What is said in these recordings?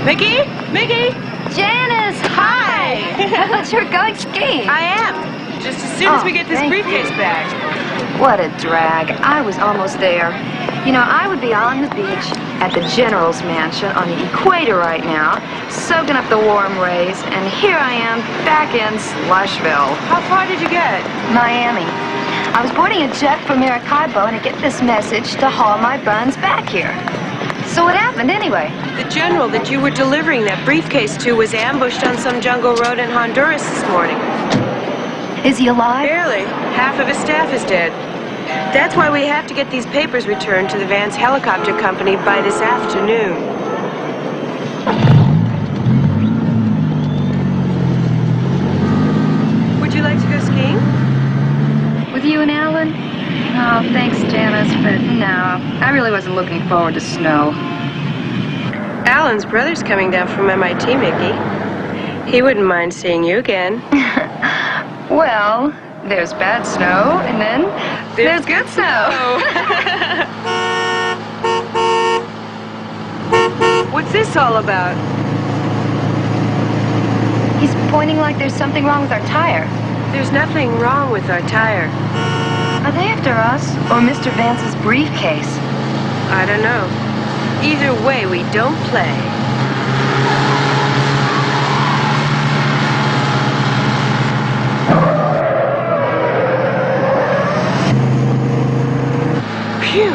Mickey? Mickey? Janice, hi! I thought you were going skiing. I am. Just as soon as we get this briefcase back. What a drag. I was almost there. You know, I would be on the beach at the General's Mansion on the equator right now, soaking up the warm rays, and here I am back in Slushville. How far did you get? Miami. I was boarding a jet from Maracaibo, and I get this message to haul my buns back here. So what happened anyway? The general that you were delivering that briefcase to was ambushed on some jungle road in Honduras this morning. Is he alive? Barely. Half of his staff is dead. That's why we have to get these papers returned to the Vance Helicopter Company by this afternoon. Would you like to go skiing? With you and Alan? Oh, thanks, Janice, but no. I really wasn't looking forward to snow. Alan's brother's coming down from MIT, Mickey. He wouldn't mind seeing you again. Well, there's bad snow, and then there's good snow. What's this all about? He's pointing like there's something wrong with our tire. There's nothing wrong with our tire. Are they after us, or Mr. Vance's briefcase? I don't know. Either way, we don't play. Phew.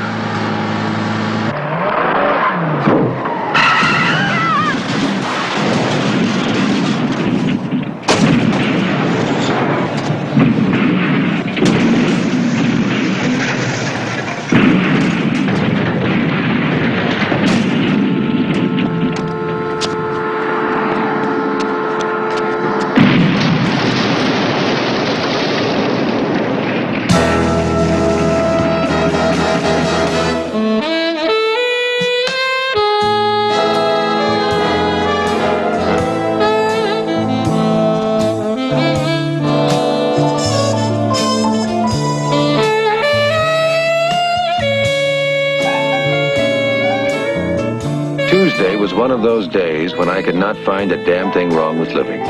Tuesday was one of those days when I could not find a damn thing wrong with living.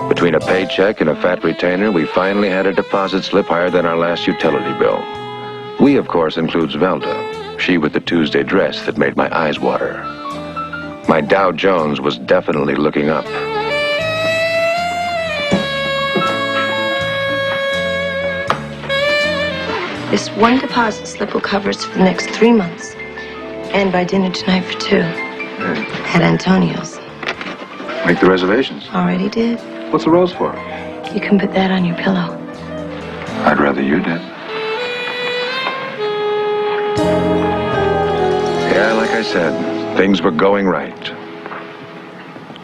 Between a paycheck and a fat retainer, we finally had a deposit slip higher than our last utility bill. We, of course, includes Velda, she with the Tuesday dress that made my eyes water. My Dow Jones was definitely looking up. This one deposit slip will cover us for the next 3 months. And by dinner tonight for 2. At Antonio's. Make the reservations. Already did. What's the rose for? You can put that on your pillow. I'd rather you did. Yeah, like I said, things were going right.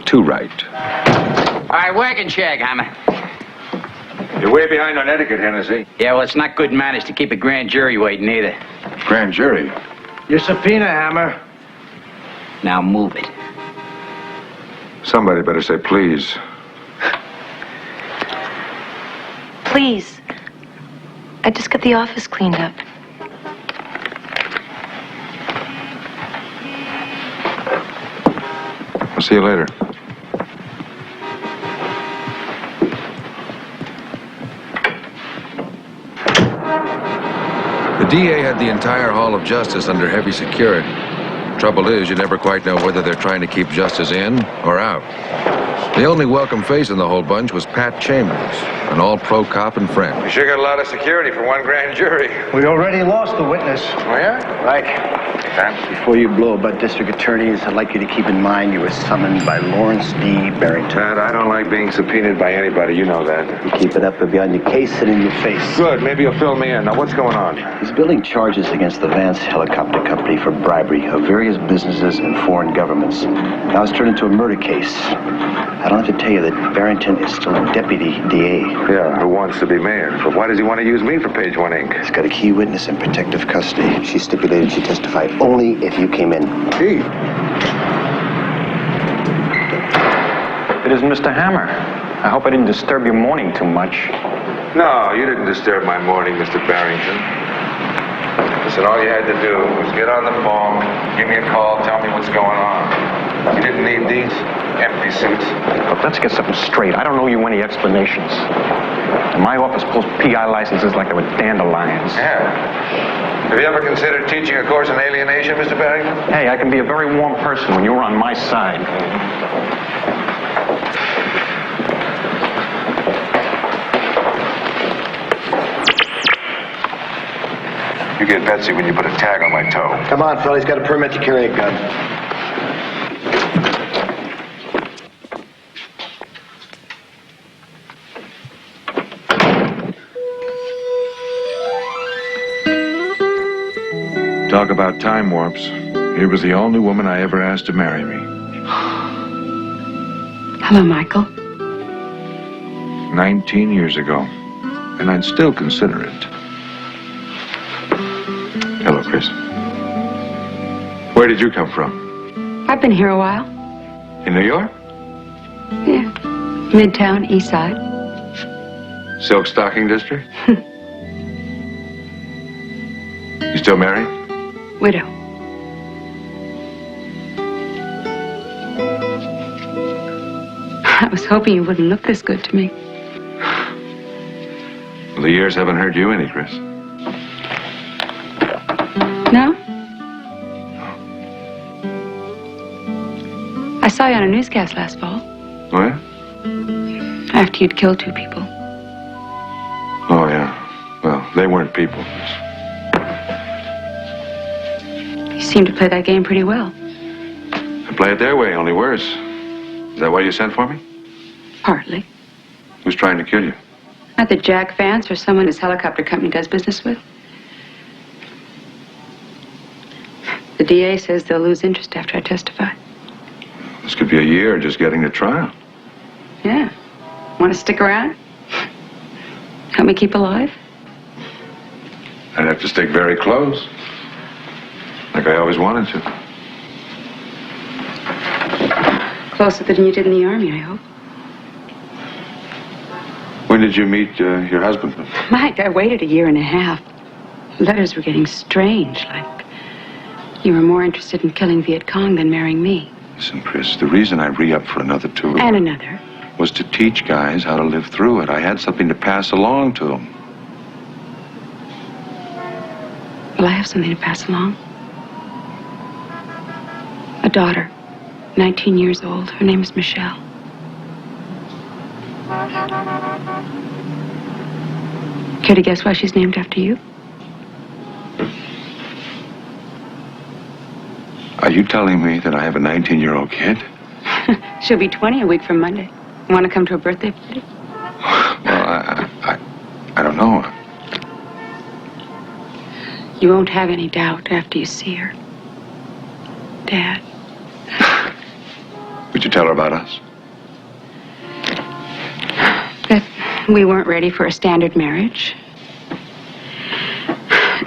Too right. All right, working check, Hammer. You're way behind on etiquette, Hennessy. Yeah, well, it's not good manners to keep a grand jury waiting either. Grand jury? Your subpoena, Hammer. Now move it. Somebody better say please. Please. I just got the office cleaned up. I'll see you later. The DA had the entire Hall of Justice under heavy security. Trouble is, you never quite know whether they're trying to keep justice in or out. The only welcome face in the whole bunch was Pat Chambers, an all-pro cop and friend. You sure got a lot of security for one grand jury. We already lost the witness. Oh, yeah? Right. Before you blow about district attorneys, I'd like you to keep in mind you were summoned by Lawrence D. Barrington. Ted, I don't like being subpoenaed by anybody. You know that. You keep it up, it'll be on your case and in your face. Good. Maybe you'll fill me in. Now, what's going on? He's building charges against the Vance Helicopter Company for bribery of various businesses and foreign governments. Now it's turned into a murder case. I don't have to tell you that Barrington is still a deputy DA. Yeah, who wants to be mayor? But why does he want to use me for page 1 ink? He's got a key witness in protective custody. She stipulated she testify only if you came in. Gee. It is Mr. Hammer. I hope I didn't disturb your morning too much. No, you didn't disturb my morning, Mr. Barrington. Listen, all you had to do was get on the phone, give me a call, tell me what's going on. You didn't need these empty suits. Look, let's get something straight. I don't owe you any explanations. My office pulls PI licenses like they were dandelions. Yeah. Have you ever considered teaching a course in alienation, Mr. Barrington? Hey, I can be a very warm person when you're on my side. You get Betsy when you put a tag on my toe. Come on, Phil. He's got a permit to carry a gun. Talk about time warps. Here was the only woman I ever asked to marry me. Hello, Michael. 19 years ago. And I'd still consider it. Hello, Chris. Where did you come from? I've been here a while. In New York? Yeah. Midtown, East Side. Silk Stocking District? You still married? Widow. I was hoping you wouldn't look this good to me. Well, the years haven't hurt you any, Chris. No? I saw you on a newscast last fall. Oh, yeah? After you'd killed 2 people. Oh, yeah. Well, they weren't people. You seem to play that game pretty well. I play it their way, only worse. Is that why you sent for me? Partly. Who's trying to kill you? Not that Jack Vance or someone his helicopter company does business with. The DA says they'll lose interest after I testify. This could be a year just getting to trial. Yeah. Want to stick around? Help me keep alive? I'd have to stick very close. Like I always wanted to. Closer than you did in the Army, I hope. When did you meet your husband? Mike, I waited a year and a half. Letters were getting strange, like you were more interested in killing Viet Cong than marrying me. Listen, Chris, the reason I re-upped for another tour... And another. ...was to teach guys how to live through it. I had something to pass along to them. Well, I have something to pass along. A daughter, 19 years old. Her name is Michelle. Care to guess why she's named after you? Are you telling me that I have a 19-year-old kid? She'll be 20 a week from Monday. Want to come to a birthday party? Well, I don't know. You won't have any doubt after you see her. Dad. Would you tell her about us? That we weren't ready for a standard marriage.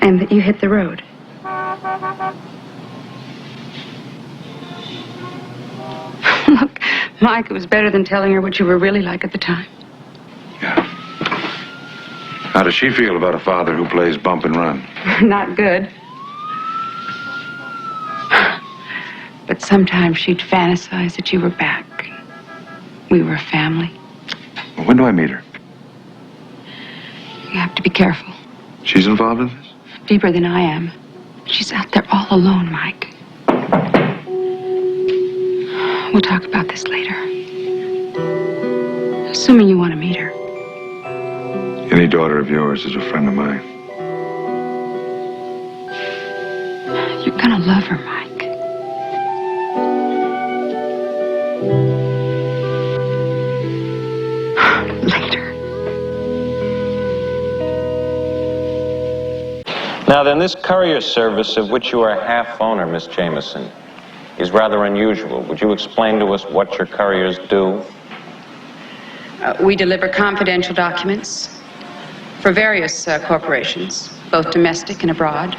And that you hit the road. Look, Mike, it was better than telling her what you were really like at the time. Yeah. How does she feel about a father who plays bump and run? Not good. But sometimes she'd fantasize that you were back. We were a family. Well, when do I meet her? You have to be careful. She's involved in this? Deeper than I am. She's out there all alone, Mike. We'll talk about this later. Assuming you want to meet her. Any daughter of yours is a friend of mine. You're gonna love her, Mike. Later. Now then, this courier service of which you are half owner, Miss Jameson, is rather unusual. Would you explain to us what your couriers do? We deliver confidential documents for various corporations, both domestic and abroad.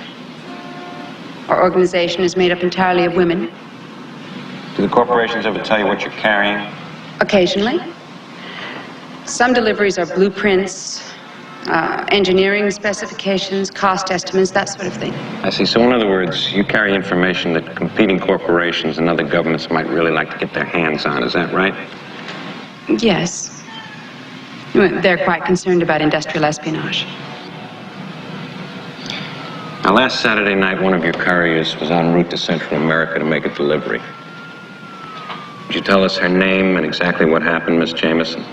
Our organization is made up entirely of women. Do the corporations ever tell you what you're carrying? Occasionally. Some deliveries are blueprints, engineering specifications, cost estimates, that sort of thing. I see. So in other words, you carry information that competing corporations and other governments might really like to get their hands on. Is that right? Yes. They're quite concerned about industrial espionage. Now, last Saturday night, one of your couriers was en route to Central America to make a delivery. Would you tell us her name and exactly what happened, Miss Jameson?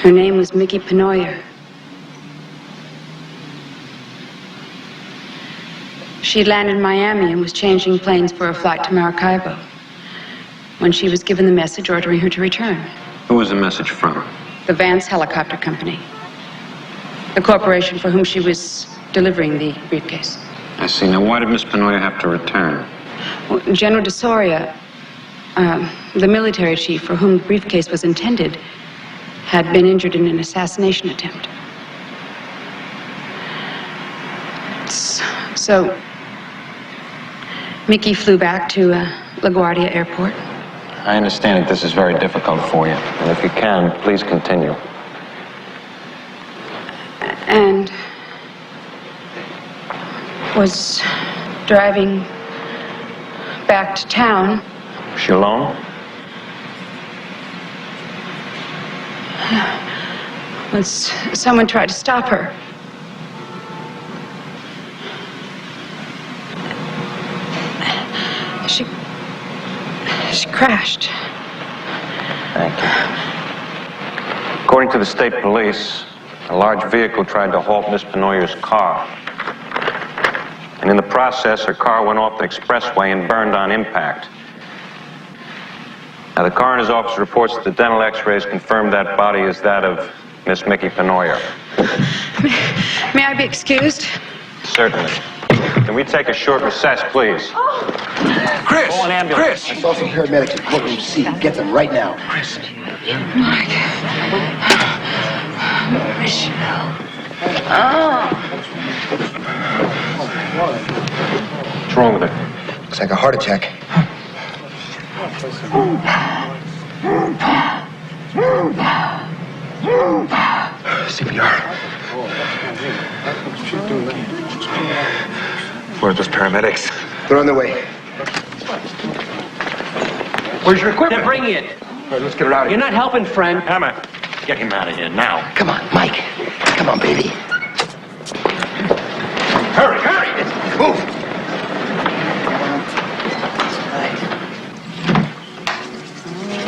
Her name was Mickey Penoyer. She had landed in Miami and was changing planes for a flight to Maracaibo when she was given the message ordering her to return. Who was the message from? The Vance Helicopter Company, the corporation for whom she was delivering the briefcase. I see. Now, why did Miss Penoyer have to return? Well, General de Soria, the military chief for whom the briefcase was intended, had been injured in an assassination attempt. So, Mickey flew back to LaGuardia Airport. I understand that this is very difficult for you. And if you can, please continue. And was driving back to town. Was she alone? When someone tried to stop her. She crashed. Thank you. According to the state police, a large vehicle tried to halt Miss Penoyer's car. And in the process, her car went off the expressway and burned on impact. Now, the coroner's office reports that the dental x-rays confirmed that body is that of Miss Mickey Penoyer. May I be excused? Certainly. Can we take a short recess, please? Chris! Call an ambulance. Chris! I saw some paramedics in courtroom C. Get them right now. Chris! Mike. What's wrong with her? Looks like a heart attack. CPR. Where's those paramedics? They're on their way. Where's your equipment? They're bringing it. All right, let's get her out of You're here. not helping, friend. Hammer, get him out of here now. Come on, Mike. Come on, baby. Hurry, hurry! Move!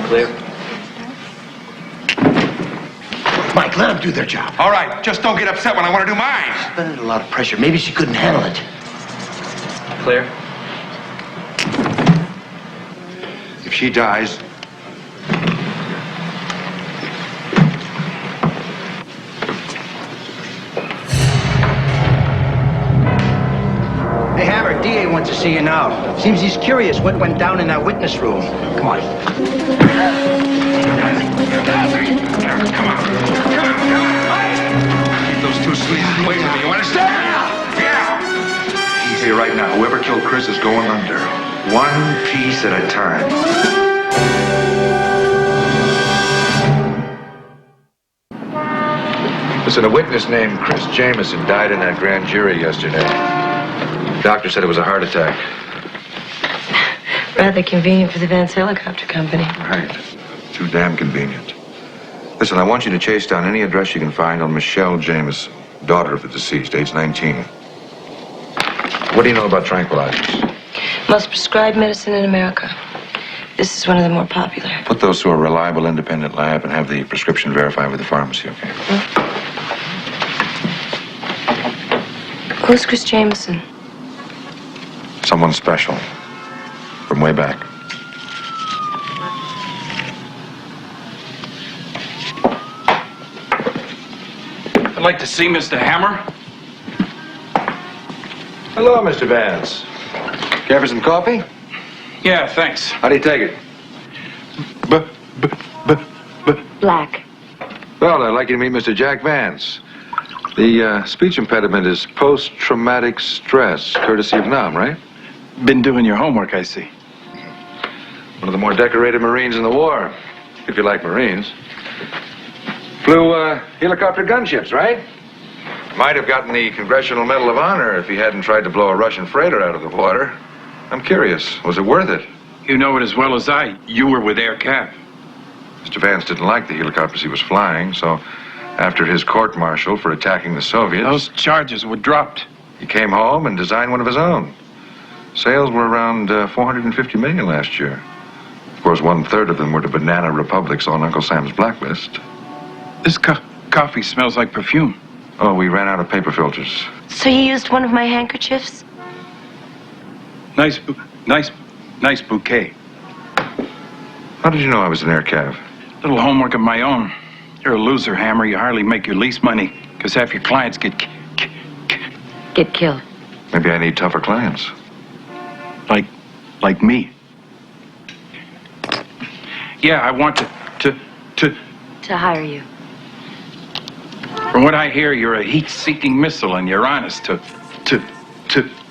Clear. Mike, let them do their job. All right, just don't get upset when I want to do mine. Been under a lot of pressure. Maybe she couldn't handle it. Clear. If she dies, Hey, Hammer, DA wants to see you now. Seems he's curious what went down in that witness room. Come on. keep those two sleazes away from me, you understand? Yeah! Easy right now. Whoever killed Chris is going under. One piece at a time. Listen, a witness named Chris Jameson died in that grand jury yesterday. Doctor said it was a heart attack. Rather convenient for the Vance Helicopter Company. Right. Too damn convenient. Listen, I want you to chase down any address you can find on Michelle Jameson, daughter of the deceased, age 19. What do you know about tranquilizers? Most prescribed medicine in America. This is one of the more popular. Put those through a reliable independent lab and have the prescription verified with the pharmacy, okay? Who's Chris Jameson? Someone special. From way back. I'd like to see Mr. Hammer. Hello, Mr. Vance. Care for some coffee? Yeah, thanks. How do you take it? Black. Well, I'd like you to meet Mr. Jack Vance. The speech impediment is post-traumatic stress, courtesy of NUM, right? Been doing your homework, I see. One of the more decorated Marines in the war, if you like Marines. Flew helicopter gunships, right? Might have gotten the Congressional Medal of Honor if he hadn't tried to blow a Russian freighter out of the water. I'm curious, was it worth it? You know it as well as I. You were with Air Cav. Mr. Vance didn't like the helicopters he was flying, so after his court-martial for attacking the Soviets... Those charges were dropped. He came home and designed one of his own. Sales were around 450 million last year. Of course, 1/3 of them were to banana republics on Uncle Sam's blacklist. This coffee smells like perfume. Oh, we ran out of paper filters. So you used one of my handkerchiefs? Nice bouquet. How did you know I was an Air Cav? Little homework of my own. You're a loser, Hammer. You hardly make your lease money because half your clients get killed. Maybe I need tougher clients. Like me. Yeah, I want To hire you. From what I hear, you're a heat-seeking missile and you're honest to...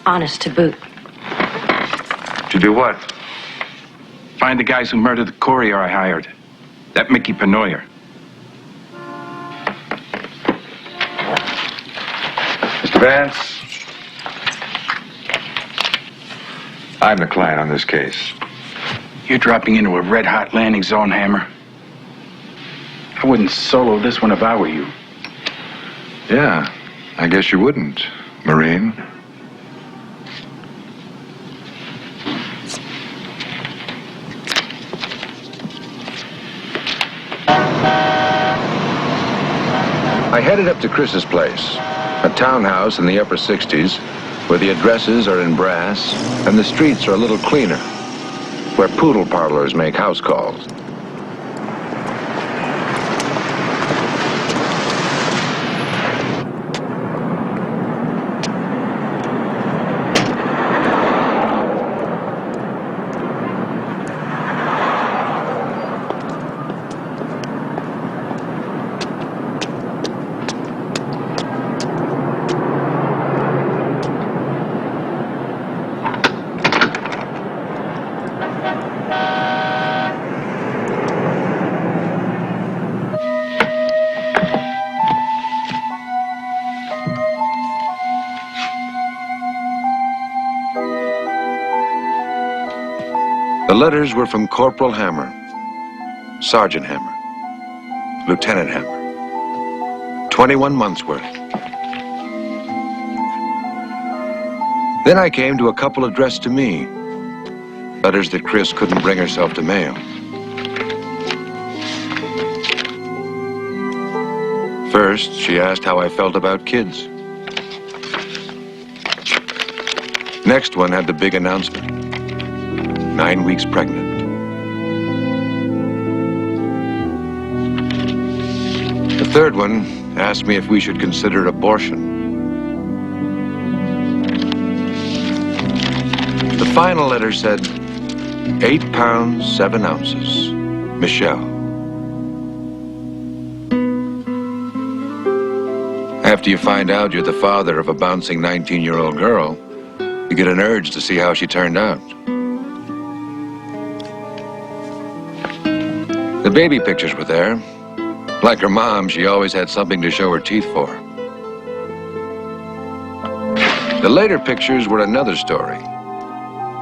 Honest to boot. To do what? Find the guys who murdered the courier I hired. That Mickey Penoyer. Mr. Vance, I'm the client on this case. You're dropping into a red-hot landing zone, Hammer. I wouldn't solo this one if I were you. Yeah, I guess you wouldn't, Marine. I headed up to Chris's place, a townhouse in the upper 60s, where the addresses are in brass and the streets are a little cleaner, where poodle parlors make house calls. The letters were from Corporal Hammer, Sergeant Hammer, Lieutenant Hammer. 21 months worth. Then I came to a couple addressed to me. Letters that Chris couldn't bring herself to mail. First, she asked how I felt about kids. Next one had the big announcement. 9 weeks pregnant. The third one asked me if we should consider abortion. The final letter said, 8 pounds, 7 ounces. Michelle. After you find out you're the father of a bouncing 19-year-old girl, you get an urge to see how she turned out. The baby pictures were there. Like her mom, she always had something to show her teeth for. The later pictures were another story.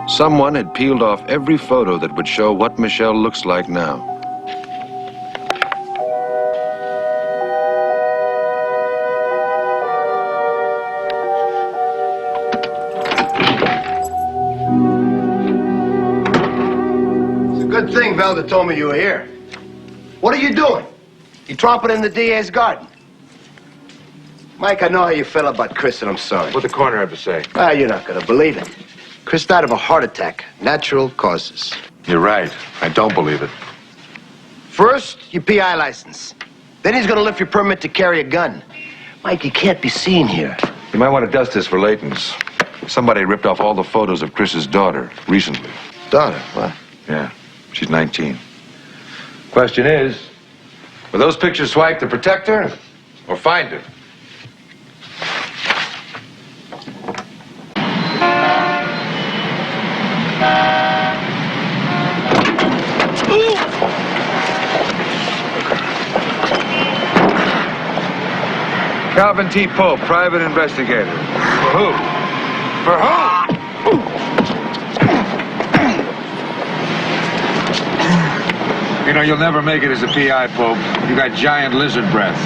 Someone had peeled off every photo that would show what Michelle looks like now. It's a good thing Velda told me you were here. What are you doing? You tromping in the DA's garden? Mike, I know how you feel about Chris, and I'm sorry. What the coroner have to say? Ah, you're not gonna believe it. Chris died of a heart attack. Natural causes. You're right. I don't believe it. First, your PI license. Then he's gonna lift your permit to carry a gun. Mike, you can't be seen here. You might want to dust this for Layton's. Somebody ripped off all the photos of Chris's daughter recently. Daughter, what? Yeah, she's 19. Question is, were those pictures swiped to protect her or find her? Calvin T. Pope, private investigator. For who? For who? You know, you'll never make it as a PI, Pope. You got giant lizard breath.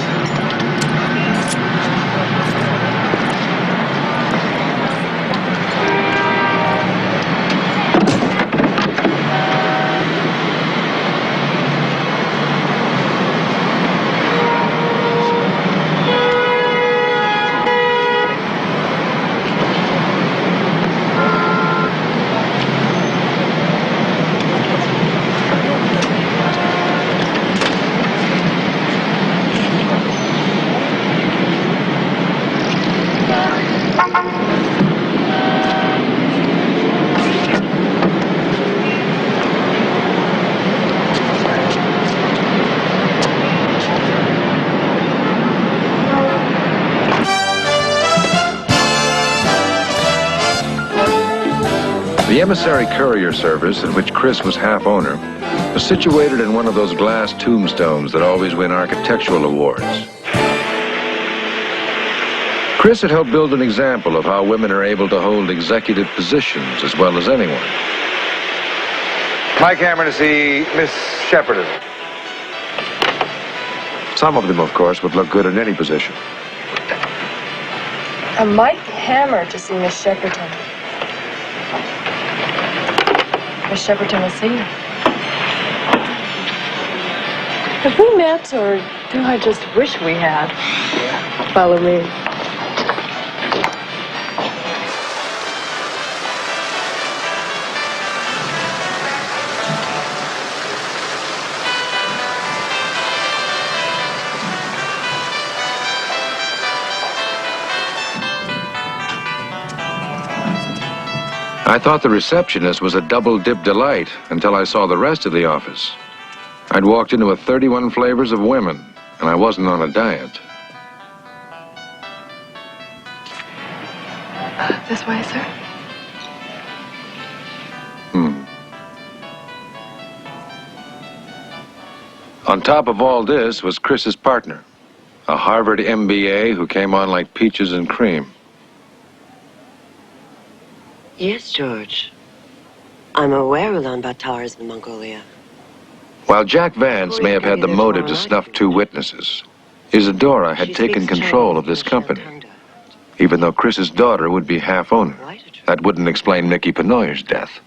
The emissary courier service, in which Chris was half owner, was situated in one of those glass tombstones that always win architectural awards. Chris had helped build an example of how women are able to hold executive positions as well as anyone. Mike Hammer to see Miss Shepperton. Some of them, of course, would look good in any position. Mike Hammer to see Miss Shepperton. Miss Shepperton will see you. Have we met, or do I just wish we had? Follow me. I thought the receptionist was a double-dip delight until I saw the rest of the office. I'd walked into a 31 flavors of women, and I wasn't on a diet. This way, sir. On top of all this was Chris's partner, a Harvard MBA who came on like peaches and cream. Yes, George. I'm aware Ulaanbaatar is in Mongolia. While Jack Vance may have had the motive to snuff two witnesses, Isadora had taken control of this company. Even though Chris's daughter would be half owner, that wouldn't explain Nicky Penoyer's death.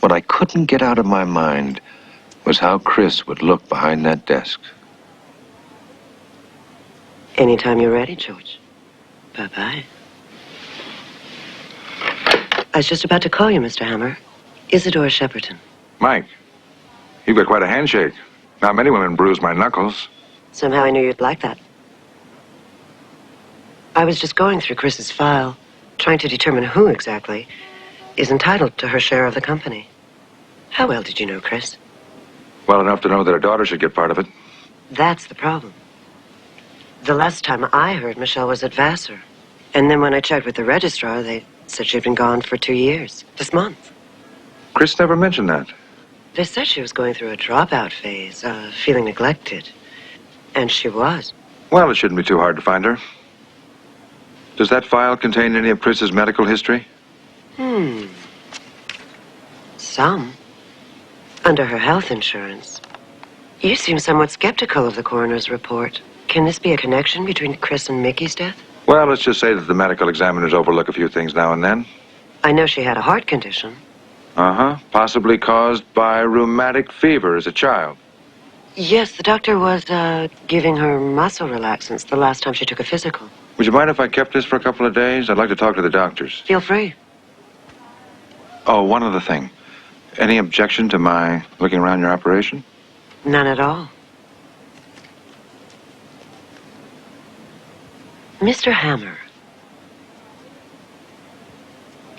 What I couldn't get out of my mind was how Chris would look behind that desk. Anytime you're ready, George. Bye-bye. I was just about to call you, Mr. Hammer. Isadora Shepperton. Mike, you've got quite a handshake. Not many women bruise my knuckles. Somehow I knew you'd like that. I was just going through Chris's file, trying to determine who exactly is entitled to her share of the company. How well did you know Chris? Well enough to know that her daughter should get part of it. That's the problem. The last time I heard, Michelle was at Vassar. And then when I checked with the registrar, they said she'd been gone for 2 years, this month. Chris never mentioned that. They said she was going through a dropout phase, feeling neglected. And she was. Well, it shouldn't be too hard to find her. Does that file contain any of Chris's medical history? Some. Under her health insurance. You seem somewhat skeptical of the coroner's report. Can this be a connection between Chris and Mickey's death? Well, let's just say that the medical examiners overlook a few things now and then. I know she had a heart condition. Possibly caused by rheumatic fever as a child. Yes, the doctor was giving her muscle relaxants the last time she took a physical. Would you mind if I kept this for a couple of days? I'd like to talk to the doctors. Feel free. Oh, one other thing. Any objection to my looking around your operation? None at all. Mr. Hammer,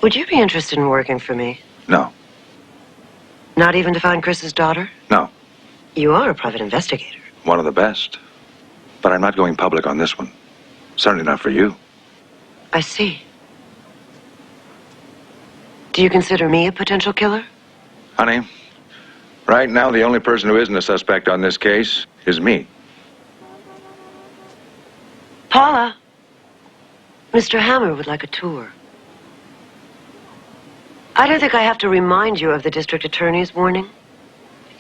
would you be interested in working for me? No. Not even to find Chris's daughter? No. You are a private investigator. One of the best. But I'm not going public on this one. Certainly not for you. I see. Do you consider me a potential killer? Honey, right now the only person who isn't a suspect on this case is me. Paula, Mr. Hammer would like a tour. I don't think I have to remind you of the district attorney's warning.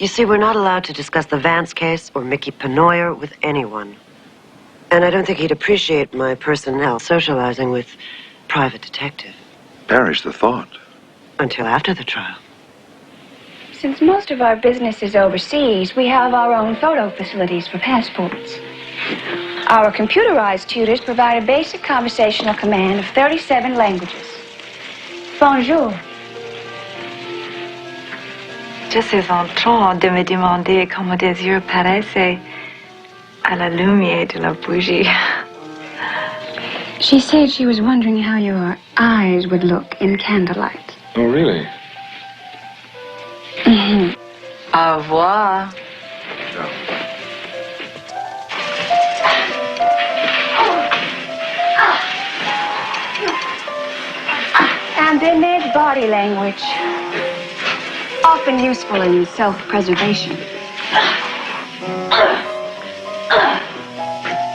You see, we're not allowed to discuss the Vance case or Mickey Penoyer with anyone. And I don't think he'd appreciate my personnel socializing with private detective. Perish the thought. Until after the trial. Since most of our business is overseas, we have our own photo facilities for passports. Our computerized tutors provide a basic conversational command of 37 languages. Bonjour. Je suis en train de me demander comment des yeux paraissent à la lumière de la bougie. She said she was wondering how your eyes would look in candlelight. Oh, really? Au revoir. And then there's body language, often useful in self-preservation.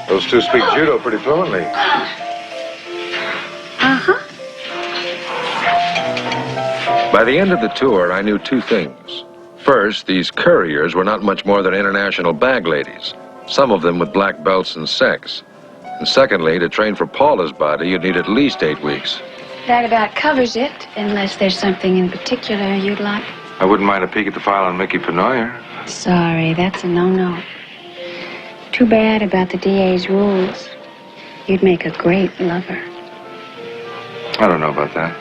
Those two speak judo pretty fluently. Uh-huh. By the end of the tour, I knew two things. First, these couriers were not much more than international bag ladies, some of them with black belts in sex. And secondly, to train for Paula's body, you'd need at least 8 weeks. That about covers it, unless there's something in particular you'd like. I wouldn't mind a peek at the file on Mickey Penoyer. Sorry, that's a no-no. Too bad about the DA's rules. You'd make a great lover. I don't know about that.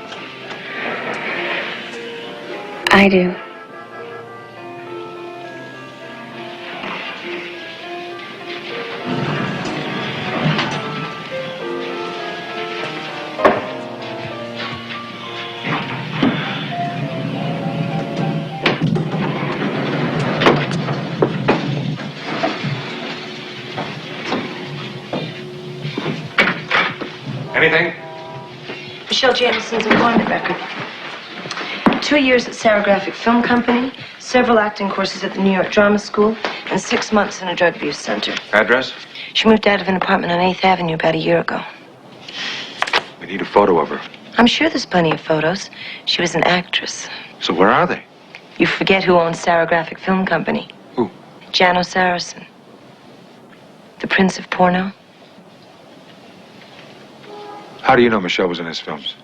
I do. Anything? Michelle Jameson's employment record. 2 years at Sarographic Film Company, several acting courses at the New York Drama School, and 6 months in a drug abuse center. Address? She moved out of an apartment on 8th Avenue about a year ago. We need a photo of her. I'm sure there's plenty of photos. She was an actress. So where are they? You forget who owns Sarographic Film Company. Who? Jano Saracen. The Prince of Porno. How do you know Michelle was in his films?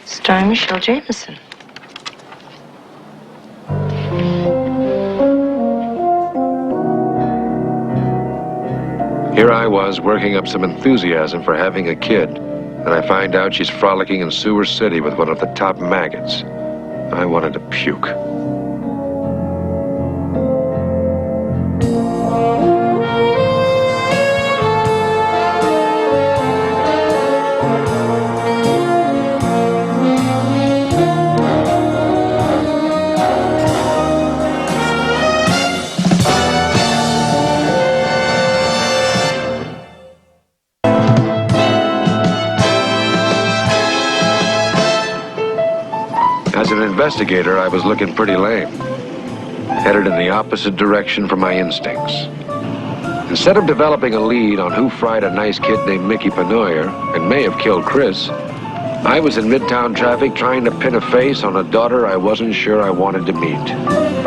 Starring Michelle Jameson. Here I was working up some enthusiasm for having a kid, and I find out she's frolicking in Sewer City with one of the top maggots. I wanted to puke. As an investigator, I was looking pretty lame, headed in the opposite direction from my instincts. Instead of developing a lead on who fried a nice kid named Mickey Penoyer and may have killed Chris, I was in midtown traffic trying to pin a face on a daughter I wasn't sure I wanted to meet.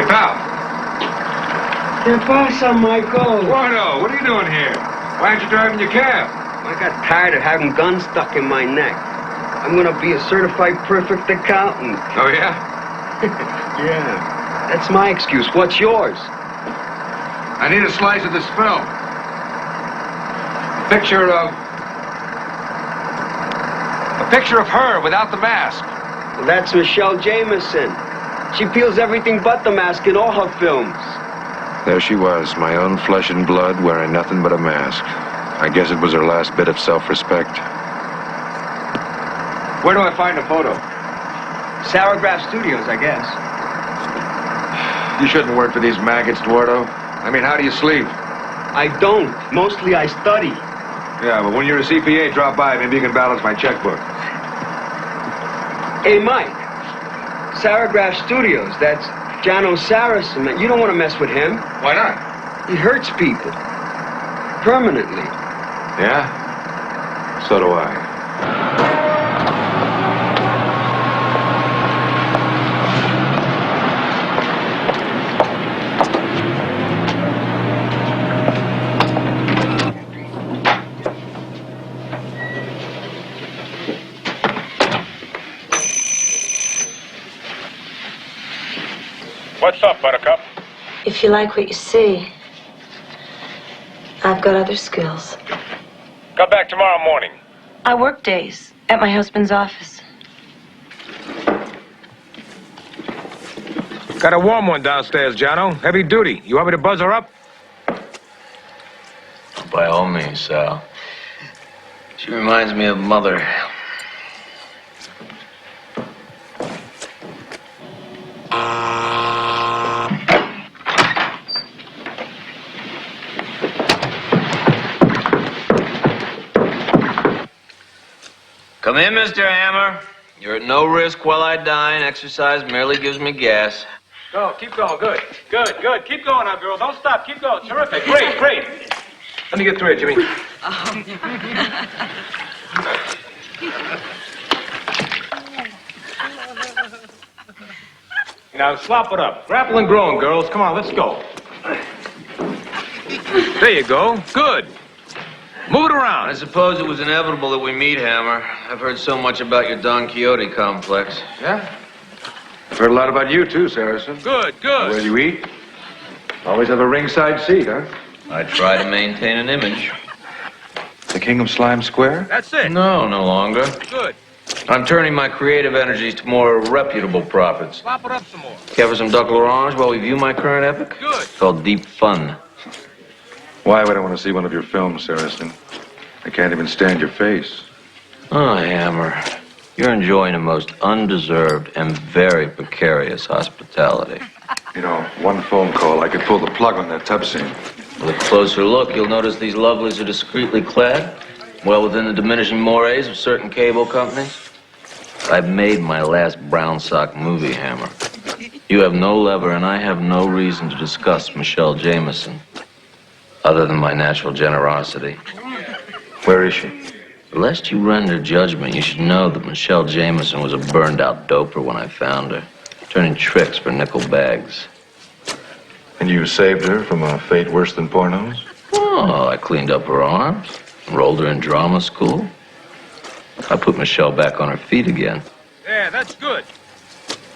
pal. ¿Qué pasa, Michael? Gordo, what are you doing here? Why aren't you driving your cab? I got tired of having guns stuck in my neck. I'm gonna be a certified perfect accountant. Oh, yeah? Yeah. That's my excuse. What's yours? I need a slice of this film. A picture of her without the mask. Well, that's Michelle Jameson. She peels everything but the mask in all her films. There she was, my own flesh and blood, wearing nothing but a mask. I guess it was her last bit of self-respect. Where do I find a photo? Sarograph Studios, I guess. You shouldn't work for these maggots, Eduardo. I mean, how do you sleep? I don't. Mostly I study. Yeah, but when you're a CPA, drop by. Maybe you can balance my checkbook. Hey, Mike. Sarograph Studios, that's Jano Saracen. Man. You don't want to mess with him. Why not? He hurts people. Permanently. Yeah? So do I. What's up, Buttercup? If you like what you see, I've got other skills. Come back tomorrow morning. I work days at my husband's office. Got a warm one downstairs, Jono. Heavy duty. You want me to buzz her up? By all means, Sal. She reminds me of Mother. Come in, Mr. Hammer. You're at no risk while I dine. Exercise merely gives me gas. Go, keep going. Good. Keep going now, girl. Don't stop. Keep going. Terrific. Great. Let me get through it, Jimmy. Now, slop it up. Grapple and growing, girls. Come on, let's go. There you go. Good. Move it around. I suppose it was inevitable that we meet, Hammer. I've heard so much about your Don Quixote complex. Yeah? I've heard a lot about you, too, Saracen. Good. Where you eat? Always have a ringside seat, huh? I try to maintain an image. The King of Slime Square? That's it. No longer. Good. I'm turning my creative energies to more reputable profits. Slop it up some more. Care for some Duck L'Orange while we view my current epic? Good. It's called Deep Fun. Why would I want to see one of your films, Saracen? I can't even stand your face. Oh, Hammer. You're enjoying a most undeserved and very precarious hospitality. You know, one phone call, I could pull the plug on that tub scene. With a closer look, you'll notice these lovelies are discreetly clad, well within the diminishing mores of certain cable companies. I've made my last brown sock movie, Hammer. You have no lever, and I have no reason to discuss Michelle Jameson, other than my natural generosity. Where is she? Lest you render judgment, you should know that Michelle Jameson was a burned-out doper when I found her, turning tricks for nickel bags. And you saved her from a fate worse than pornos? Oh, I cleaned up her arms, enrolled her in drama school. I put Michelle back on her feet again. Yeah, that's good.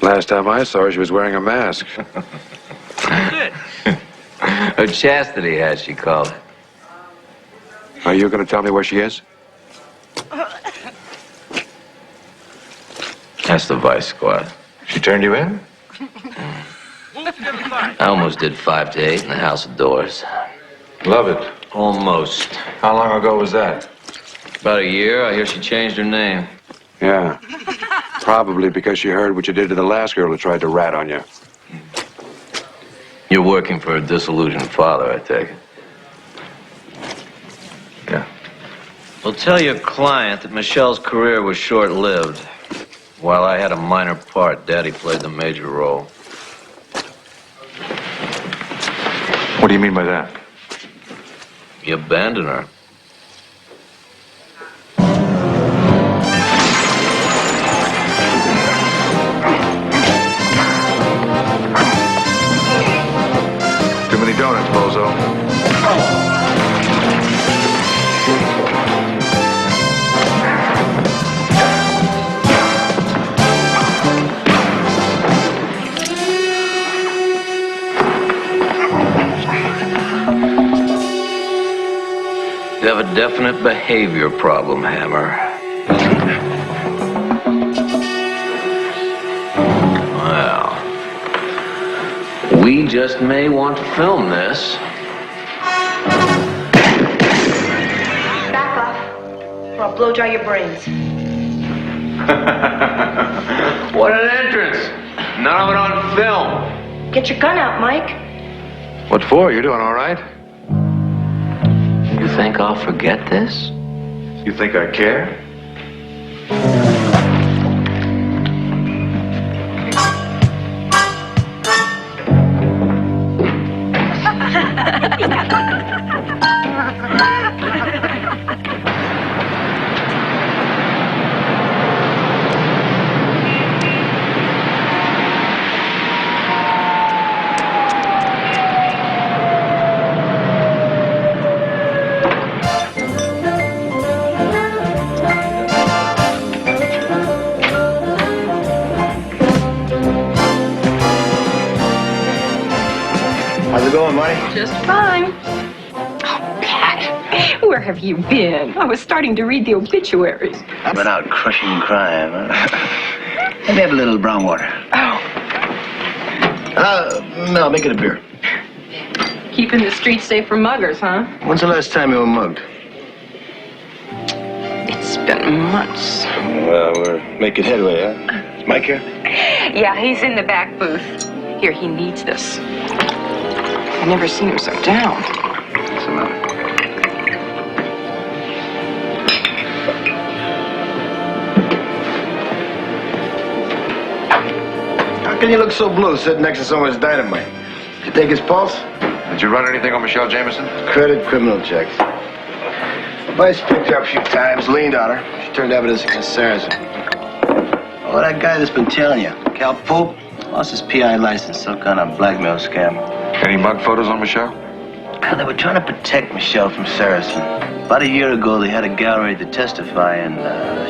Last time I saw her, she was wearing a mask. That's it. Her chastity hat, she called it. Are you going to tell me where she is? That's the Vice Squad. She turned you in? I almost did 5 to 8 in the House of Doors. Love it. Almost. How long ago was that? About a year. I hear she changed her name. Yeah. Probably because she heard what you did to the last girl who tried to rat on you. You're working for a disillusioned father, I take it. Yeah. Well, tell your client that Michelle's career was short-lived. While I had a minor part, Daddy played the major role. What do you mean by that? You abandoned her. definite behavior problem, Hammer. Well, we just may want to film this. Back off, or I'll blow dry your brains. What an entrance! None of it on film. Get your gun out, Mike. What for? You're doing all right? You think I'll forget this? You think I care? How's it going, Marty? Just fine. Oh, Pat, where have you been? I was starting to read the obituaries. I've been out crushing crime. Let me have a little brown water. Oh, No, make it a beer. keeping the streets safe from muggers, huh? When's the last time you were mugged? It's been months. Well, we're making headway, huh? Is Mike here? Yeah, he's in the back booth. Here, he needs this. I've never seen him so down. What's the matter? How can you look so blue sitting next to someone's dynamite? Did you take his pulse? Did you run anything on Michelle Jameson? Credit criminal checks. Vice picked her up a few times, leaned on her. She turned evidence against Saracen. Oh, that guy that's been tailing you, Cal Pope, lost his PI license, some kind of blackmail scam. Any mug photos on Michelle? Well, they were trying to protect Michelle from Saracen. About a year ago, they had a gallery to testify, and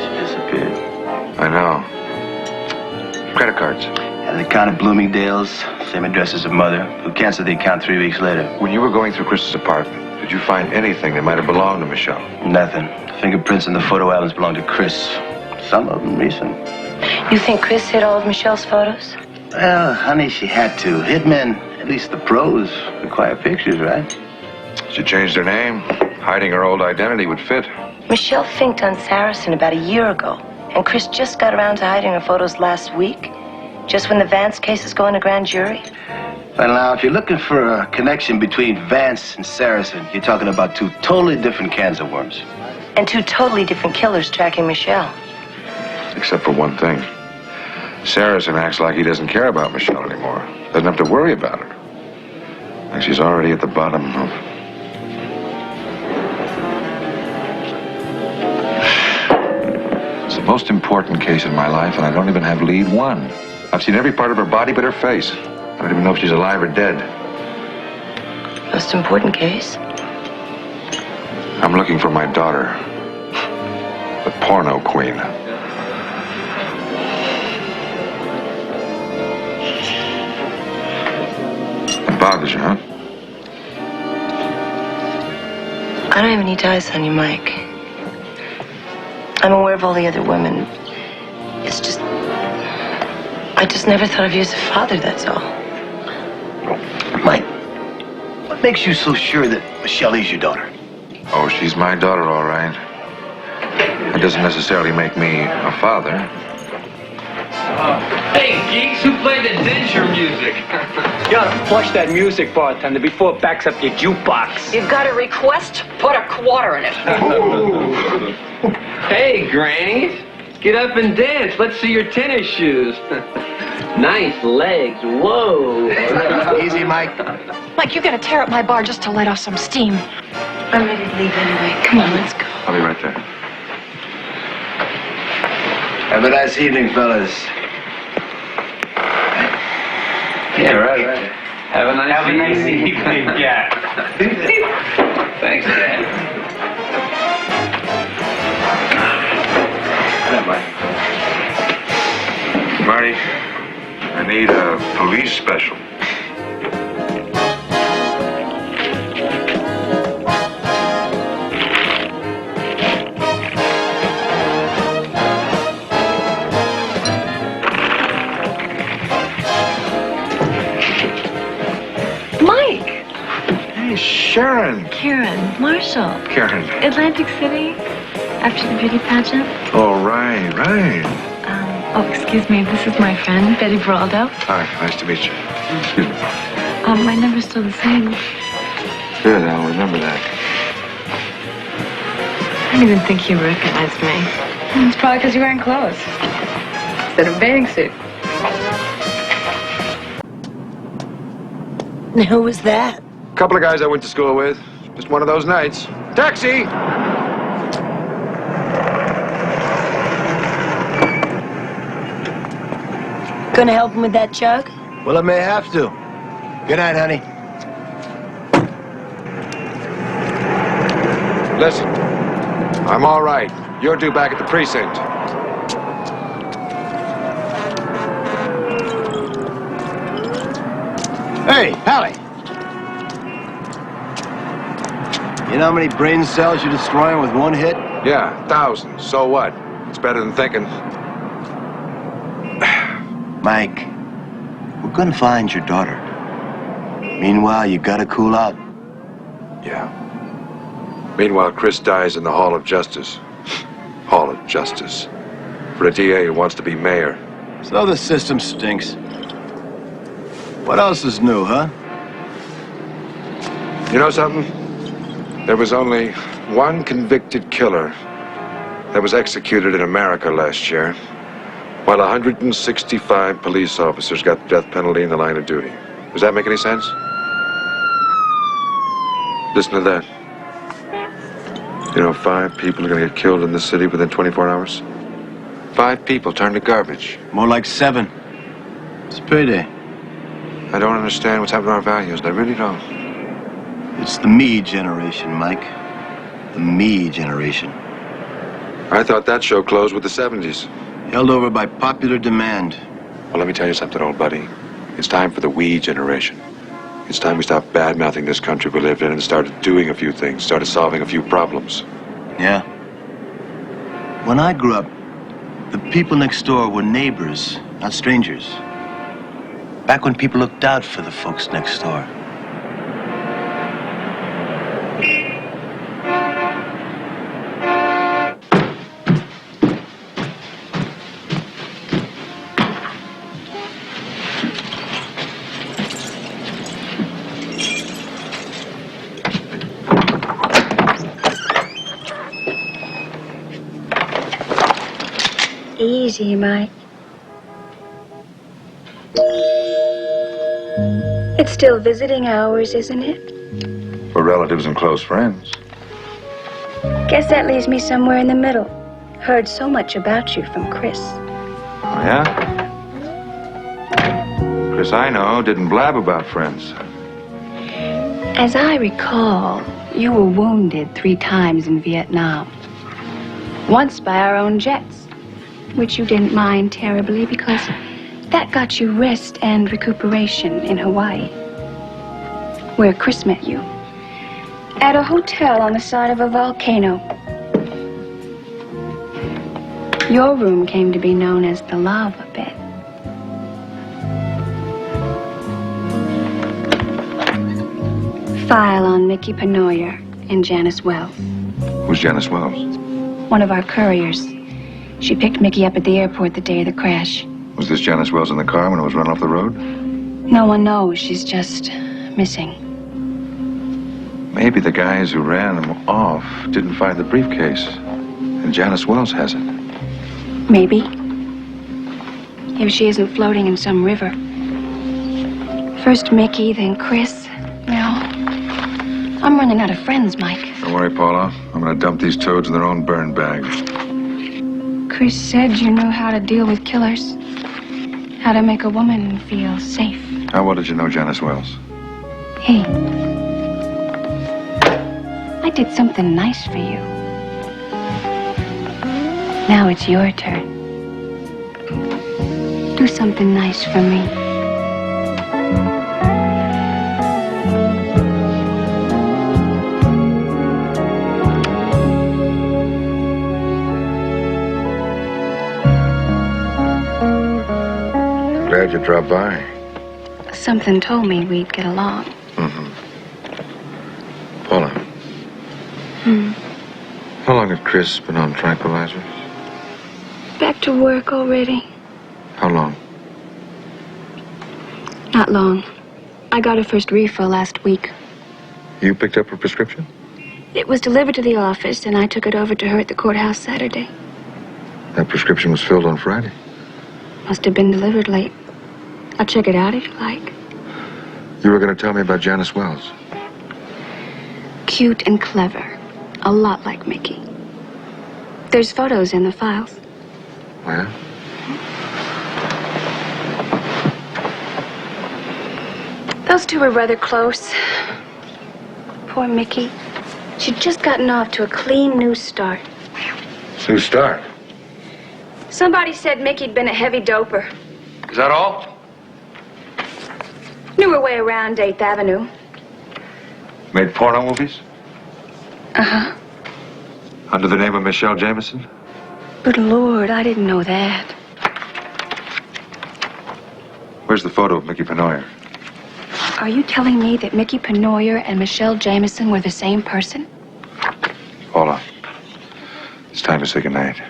she disappeared. I know. Credit cards. Had an account at Bloomingdale's, same address as her mother, who canceled the account 3 weeks later. When you were going through Chris's apartment, did you find anything that might have belonged to Michelle? Nothing. Fingerprints in the photo albums belong to Chris. Some of them recent. You think Chris hid all of Michelle's photos? Well, honey, she had to. Hitmen, at least the pros, require pictures, right? She changed her name. Hiding her old identity would fit. Michelle finked on Saracen about a year ago, and Chris just got around to hiding her photos last week, just when the Vance case is going to grand jury. Well, now, if you're looking for a connection between Vance and Saracen, you're talking about two totally different cans of worms. And two totally different killers tracking Michelle. Except for one thing. Saracen acts like he doesn't care about Michelle anymore. Doesn't have to worry about her. Like she's already at the bottom of... It's the most important case in my life, and I don't even have lead one. I've seen every part of her body but her face. I don't even know if she's alive or dead. Most important case? I'm looking for my daughter. The porno queen. It bothers you, huh? I don't have any ties on you, Mike. I'm aware of all the other women. It's just... I just never thought of you as a father, that's all. Mike, what makes you so sure that Michelle is your daughter? Oh, she's my daughter, all right. That doesn't necessarily make me a father. Hey, geeks, who played the denture music? You gotta flush that music, bartender, before it backs up your jukebox. You've got a request? Put a quarter in it. Hey, Granny, get up and dance. Let's see your tennis shoes. Nice legs. Whoa. Easy, Mike. Mike, you're gonna tear up my bar just to let off some steam. I'm ready to leave anyway. Come on, let's go. I'll be right there. Have a nice evening, fellas. Yeah, right. Have a nice evening. Yeah. Thanks, Dad. Marty, I need a police special. Karen. Karen. Marshall. Karen. Atlantic City. After the beauty pageant. Oh, right. Oh, excuse me. This is my friend, Betty Braldo. Hi, nice to meet you. Excuse me. My number's still the same. Good, I'll remember that. I don't even think you recognized me. It's probably because you're wearing clothes instead of a bathing suit. Who was that? A couple of guys I went to school with. Just one of those nights. Taxi! Gonna help him with that jug? Well, I may have to. Good night, honey. Listen, I'm all right. You're due back at the precinct. Hey, Hallie. You know how many brain cells you're destroying with one hit? Yeah, thousands. So what? It's better than thinking. Mike, we're gonna find your daughter. Meanwhile, you gotta cool out. Yeah. Meanwhile, Chris dies in the Hall of Justice. Hall of Justice. For a DA who wants to be mayor. So the system stinks. What else is new, huh? You know something? There was only one convicted killer that was executed in America last year, while 165 police officers got the death penalty in the line of duty. Does that make any sense? Listen to that. You know, 5 people are going to get killed in this city within 24 hours? 5 people turned to garbage. More like 7. It's payday. I don't understand what's happened to our values. I really don't. It's the me generation, Mike. The me generation. I thought that show closed with the 70s. Held over by popular demand. Well, let me tell you something, old buddy. It's time for the we generation. It's time we stopped bad-mouthing this country we lived in and started doing a few things, started solving a few problems. Yeah. When I grew up, the people next door were neighbors, not strangers. Back when people looked out for the folks next door. Easy, Mike. It's still visiting hours, isn't it? For relatives and close friends. Guess that leaves me somewhere in the middle. Heard so much about you from Chris. Oh, yeah? Chris, I know, didn't blab about friends. As I recall, you were wounded 3 times in Vietnam. Once by our own jets, which you didn't mind terribly because that got you rest and recuperation in Hawaii, where Chris met you, at a hotel on the side of a volcano. Your room came to be known as the lava bed. File on Mickey Penoyer and Janice Wells. Who's Janice Wells? One of our couriers. She picked Mickey up at the airport the day of the crash. Was this Janice Wells in the car when it was run off the road? No one knows. She's just missing. Maybe the guys who ran them off didn't find the briefcase, and Janice Wells has it. Maybe. If she isn't floating in some river. First Mickey, then Chris. No. I'm running out of friends, Mike. Don't worry, Paula. I'm gonna dump these toads in their own burn bag. Chris said you knew how to deal with killers. How to make a woman feel safe. How well did you know Janice Wells? Hey. I did something nice for you. Now it's your turn. Do something nice for me. Glad you dropped by. Something told me we'd get along. Paula, How long had Chris been on tranquilizers? Back to work already. How long? Not long. I got her first refill last week. You picked up her prescription? It was delivered to the office, and I took it over to her at the courthouse Saturday. That prescription was filled on Friday. Must have been delivered late. I'll check it out if you like. You were going to tell me about Janice Wells. Cute and clever. A lot like Mickey. There's photos in the files. Oh, yeah? Those two were rather close. Poor Mickey. She'd just gotten off to a clean new start. New start. Somebody said Mickey'd been a heavy doper. Is that all? Knew her way around 8th Avenue. Made porno movies? Uh-huh. Under the name of Michelle Jameson? Good Lord, I didn't know that. Where's the photo of Mickey Penoyer? Are you telling me that Mickey Penoyer and Michelle Jameson were the same person? Paula, it's time to say goodnight.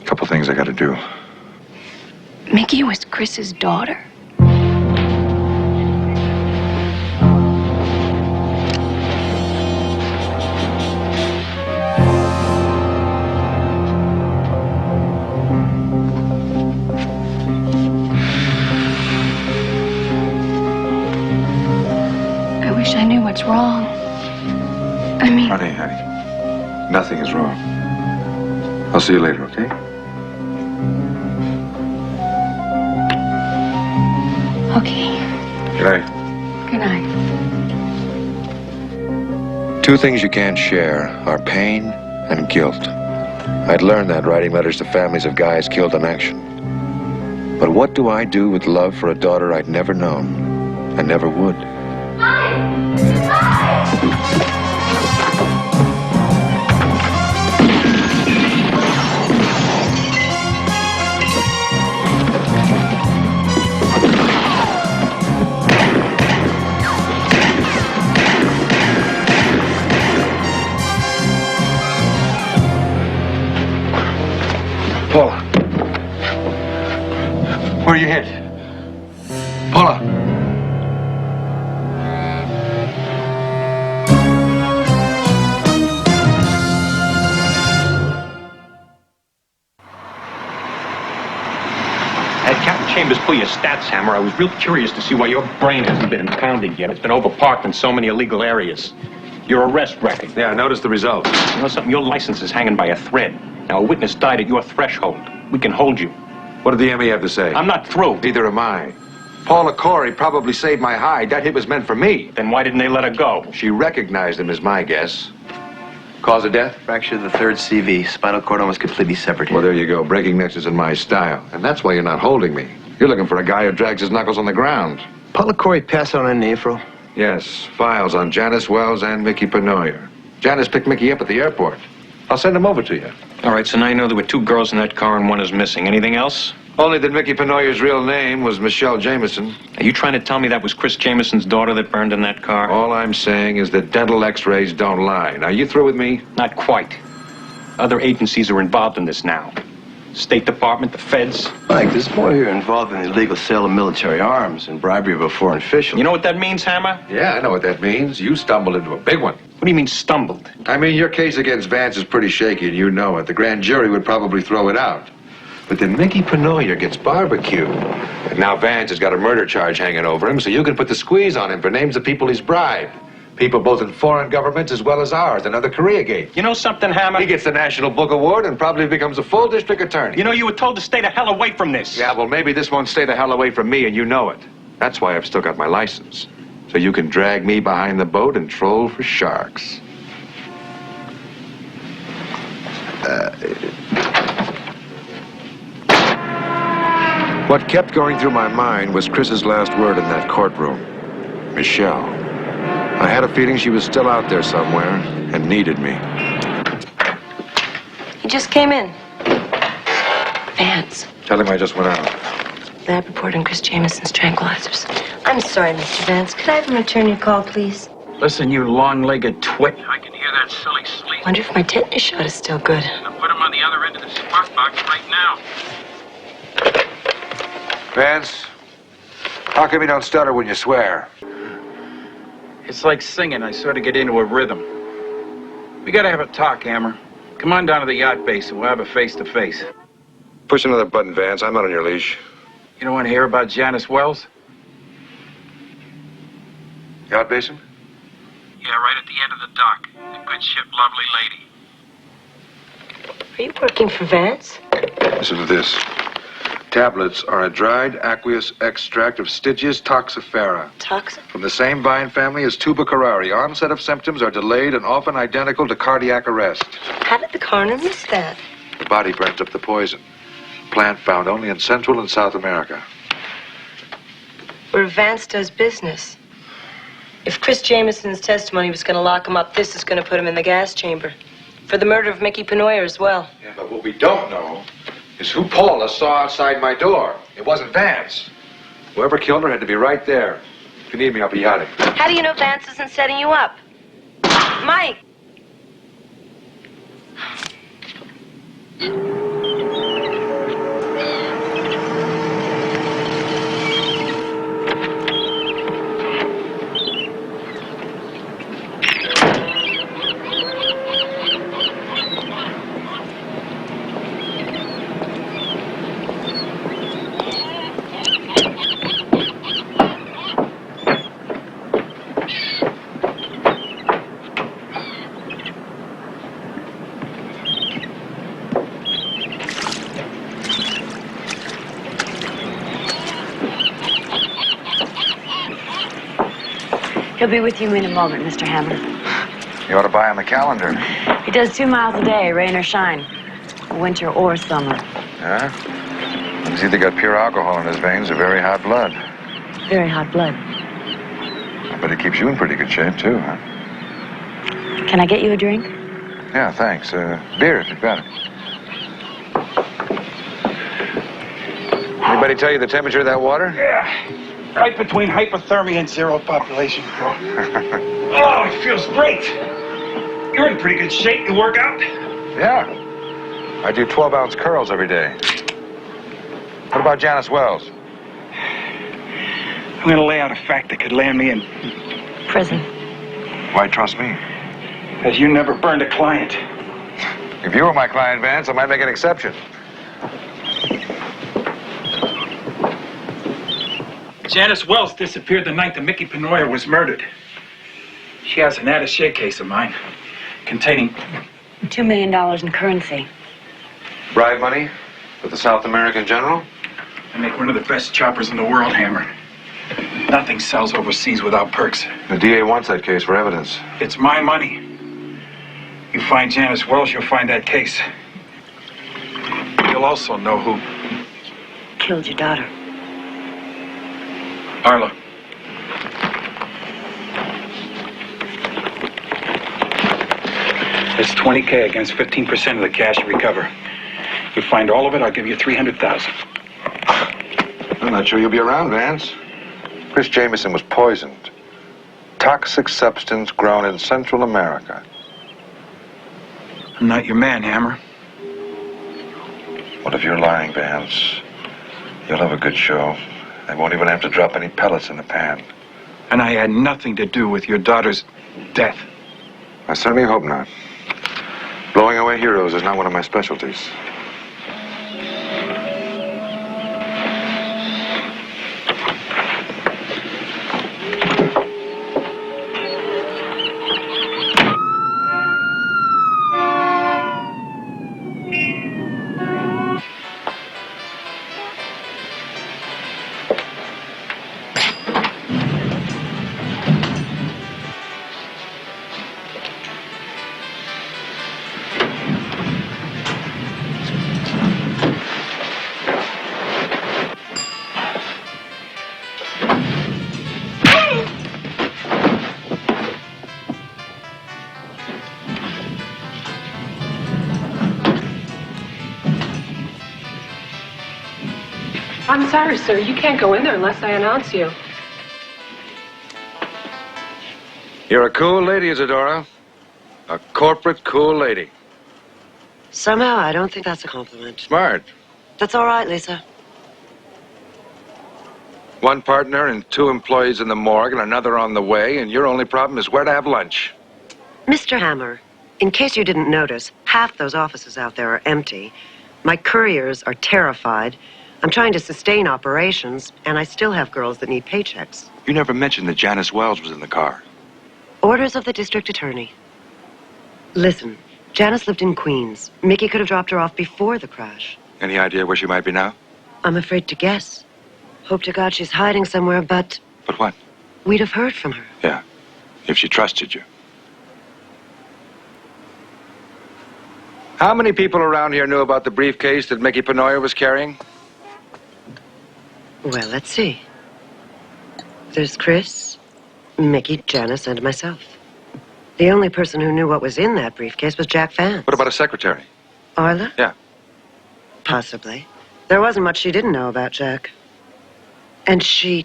A couple things I gotta do. Mickey was Chris's daughter? I wish I knew what's wrong. I mean... Honey, nothing is wrong. I'll see you later, okay? Okay. Good night. Good night. Two things you can't share are pain and guilt. I'd learned that writing letters to families of guys killed in action. But what do I do with love for a daughter I'd never known and never would? Paula. Where are you hit? Paula. Had Captain Chambers pull your stats, Hammer, I was real curious to see why your brain hasn't been impounded yet. It's been overparked in so many illegal areas. Your arrest record. Yeah, I noticed the results. You know something? Your license is hanging by a thread. Now, a witness died at your threshold. We can hold you. What did the ME have to say? I'm not through. Neither am I. Paula Corey probably saved my hide. That hit was meant for me. Then why didn't they let her go? She recognized him, is my guess. Cause of death? Fracture of the third CV. Spinal cord almost completely severed. Well, there you go. Breaking necks is in my style. And that's why you're not holding me. You're looking for a guy who drags his knuckles on the ground. Paula Corey passed out in April. Yes, files on Janice Wells and Mickey Penoyer. Janice picked Mickey up at the airport. I'll send him over to you. All right, so now you know there were two girls in that car and one is missing. Anything else? Only that Mickey Penoyer's real name was Michelle Jameson. Are you trying to tell me that was Chris Jameson's daughter that burned in that car? All I'm saying is that dental x-rays don't lie. Now, you through with me? Not quite. Other agencies are involved in this now. State Department, the feds. Mike, there's more here involved in the illegal sale of military arms and bribery of a foreign official. You know what that means, Hammer? Yeah, I know what that means. You stumbled into a big one. What do you mean, stumbled? I mean, your case against Vance is pretty shaky, and you know it. The grand jury would probably throw it out. But then Mickey Penoyer gets barbecued. And now Vance has got a murder charge hanging over him, so you can put the squeeze on him for names of people he's bribed. People both in foreign governments as well as ours, another Korea Gate. You know something, Hammer? He gets the National Book Award and probably becomes a full district attorney. You know, you were told to stay the hell away from this. Yeah, well, maybe this won't stay the hell away from me, and you know it. That's why I've still got my license. So you can drag me behind the boat and troll for sharks. What kept going through my mind was Chris's last word in that courtroom. Michelle. I had a feeling she was still out there somewhere and needed me. He just came in. Vance. Tell him I just went out. Lab report on Chris Jameson's tranquilizers. I'm sorry, Mr. Vance. Could I have him return your call, please? Listen, you long-legged twit. I can hear that silly sleaze. Wonder if my tetanus shot is still good. I'll put him on the other end of the spark box right now. Vance, how come you don't stutter when you swear? It's like singing. I sort of get into a rhythm. We gotta have a talk, Hammer. Come on down to the yacht base and we'll have a face-to-face. Push another button, Vance. I'm not on your leash. You don't want to hear about Janice Wells? Yacht basin? Yeah, right at the end of the dock. A good ship, lovely lady. Are you working for Vance? Listen to this. Tablets are a dried aqueous extract of Stygius toxifera. Toxic? From the same vine family as tuberculari. Onset of symptoms are delayed and often identical to cardiac arrest. How did the coroner miss that? The body burns up the poison. Plant found only in Central and South America. Where Vance does business. If Chris Jameson's testimony was going to lock him up, this is going to put him in the gas chamber. For the murder of Mickey Penoyer as well. Yeah, but what we don't know is who Paula saw outside my door. It wasn't Vance. Whoever killed her had to be right there. If you need me, I'll be yachting. How do you know Vance isn't setting you up? Mike! He'll be with you in a moment, Mr. Hammer. You ought to buy on the calendar. He does 2 miles a day, rain or shine. Winter or summer. Yeah? He's either got pure alcohol in his veins or very hot blood. Very hot blood. I bet it keeps you in pretty good shape, too, huh? Can I get you a drink? Yeah, thanks. Beer, if you've got it. Anybody tell you the temperature of that water? Yeah. Right between hypothermia and zero population. Oh, it feels great. You're in pretty good shape. You work out? Yeah. I do 12-ounce curls every day. What about Janice Wells? I'm going to lay out a fact that could land me in prison. Why trust me? Because you never burned a client. If you were my client, Vance, I might make an exception. Janice Wells disappeared the night that Mickey Penoyer was murdered. She has an attaché case of mine containing $2 million in currency. Bribe money for the South American general? I make one of the best choppers in the world, Hammer. Nothing sells overseas without perks. The DA wants that case for evidence. It's my money. You find Janice Wells, you'll find that case. You'll also know who killed your daughter. Arla. It's $20K against 15% of the cash you recover. You find all of it, I'll give you $300,000. I'm not sure you'll be around, Vance. Chris Jameson was poisoned. Toxic substance grown in Central America. I'm not your man, Hammer. What if you're lying, Vance? You'll have a good show. They won't even have to drop any pellets in the pan. And I had nothing to do with your daughter's death. I certainly hope not. Blowing away heroes is not one of my specialties. I'm sorry, sir. You can't go in there unless I announce you. You're a cool lady, Isadora. A corporate cool lady. Somehow, I don't think that's a compliment. Smart. That's all right, Lisa. One partner and 2 employees in the morgue and another on the way, and your only problem is where to have lunch. Mr. Hammer, in case you didn't notice, half those offices out there are empty. My couriers are terrified. I'm trying to sustain operations, and I still have girls that need paychecks. You never mentioned that Janice Wells was in the car. Orders of the district attorney. Listen, Janice lived in Queens. Mickey could have dropped her off before the crash. Any idea where she might be now? I'm afraid to guess. Hope to God she's hiding somewhere, but But what? we'd have heard from her. Yeah, if she trusted you. How many people around here knew about the briefcase that Mickey Penoyer was carrying? Well, let's see. There's Chris, Mickey, Janice, and myself. The only person who knew what was in that briefcase was Jack Vance. What about a secretary? Arla? Yeah. Possibly. There wasn't much she didn't know about Jack. And she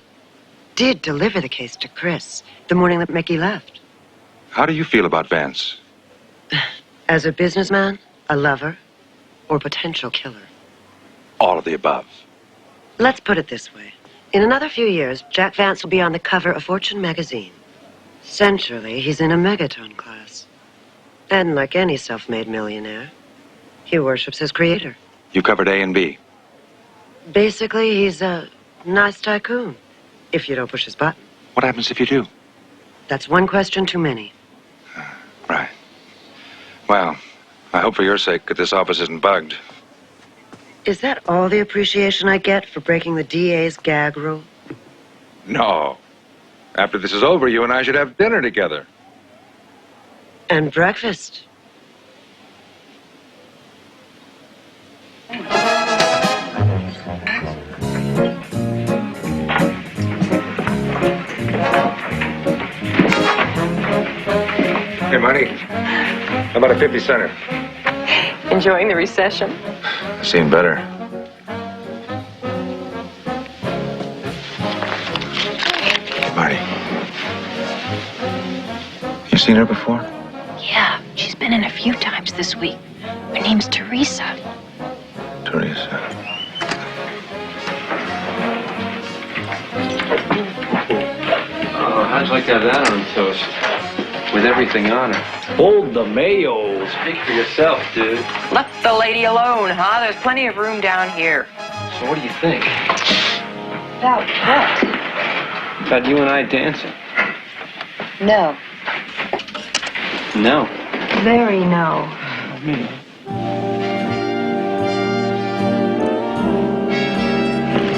did deliver the case to Chris the morning that Mickey left. How do you feel about Vance? As a businessman, a lover, or potential killer? All of the above. Let's put it this way. In another few years, Jack Vance will be on the cover of Fortune magazine. Centrally, he's in a megaton class. And like any self-made millionaire, he worships his creator. You covered A and B. Basically, he's a nice tycoon, if you don't push his button. What happens if you do? That's one question too many. Right. Well, I hope for your sake that this office isn't bugged. Is that all the appreciation I get for breaking the DA's gag rule? No. After this is over, you and I should have dinner together. And breakfast. Hey, Marty. How about a 50-center? Enjoying the recession? Seen better. Marty. You seen her before? Yeah, she's been in a few times this week. Her name's Teresa. Teresa. Oh, how'd you like to have that on toast? With everything on it. Hold the mayo. Speak for yourself, dude. Let the lady alone, huh? There's plenty of room down here. So what do you think? About what? About you and I dancing? No. No. Very no.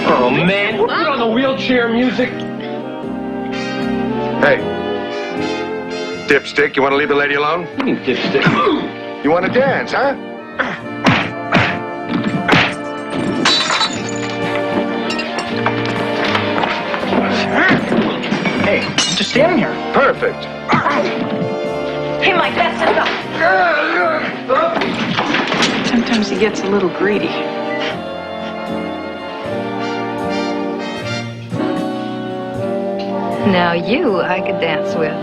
Oh, man. Put on the wheelchair music. Hey. Dipstick, you want to leave the lady alone? What do you mean, dipstick? You want to dance, huh? Hey, I'm just standing here. Perfect. Hey, Mike, that's enough. Sometimes he gets a little greedy. Now you I could dance with.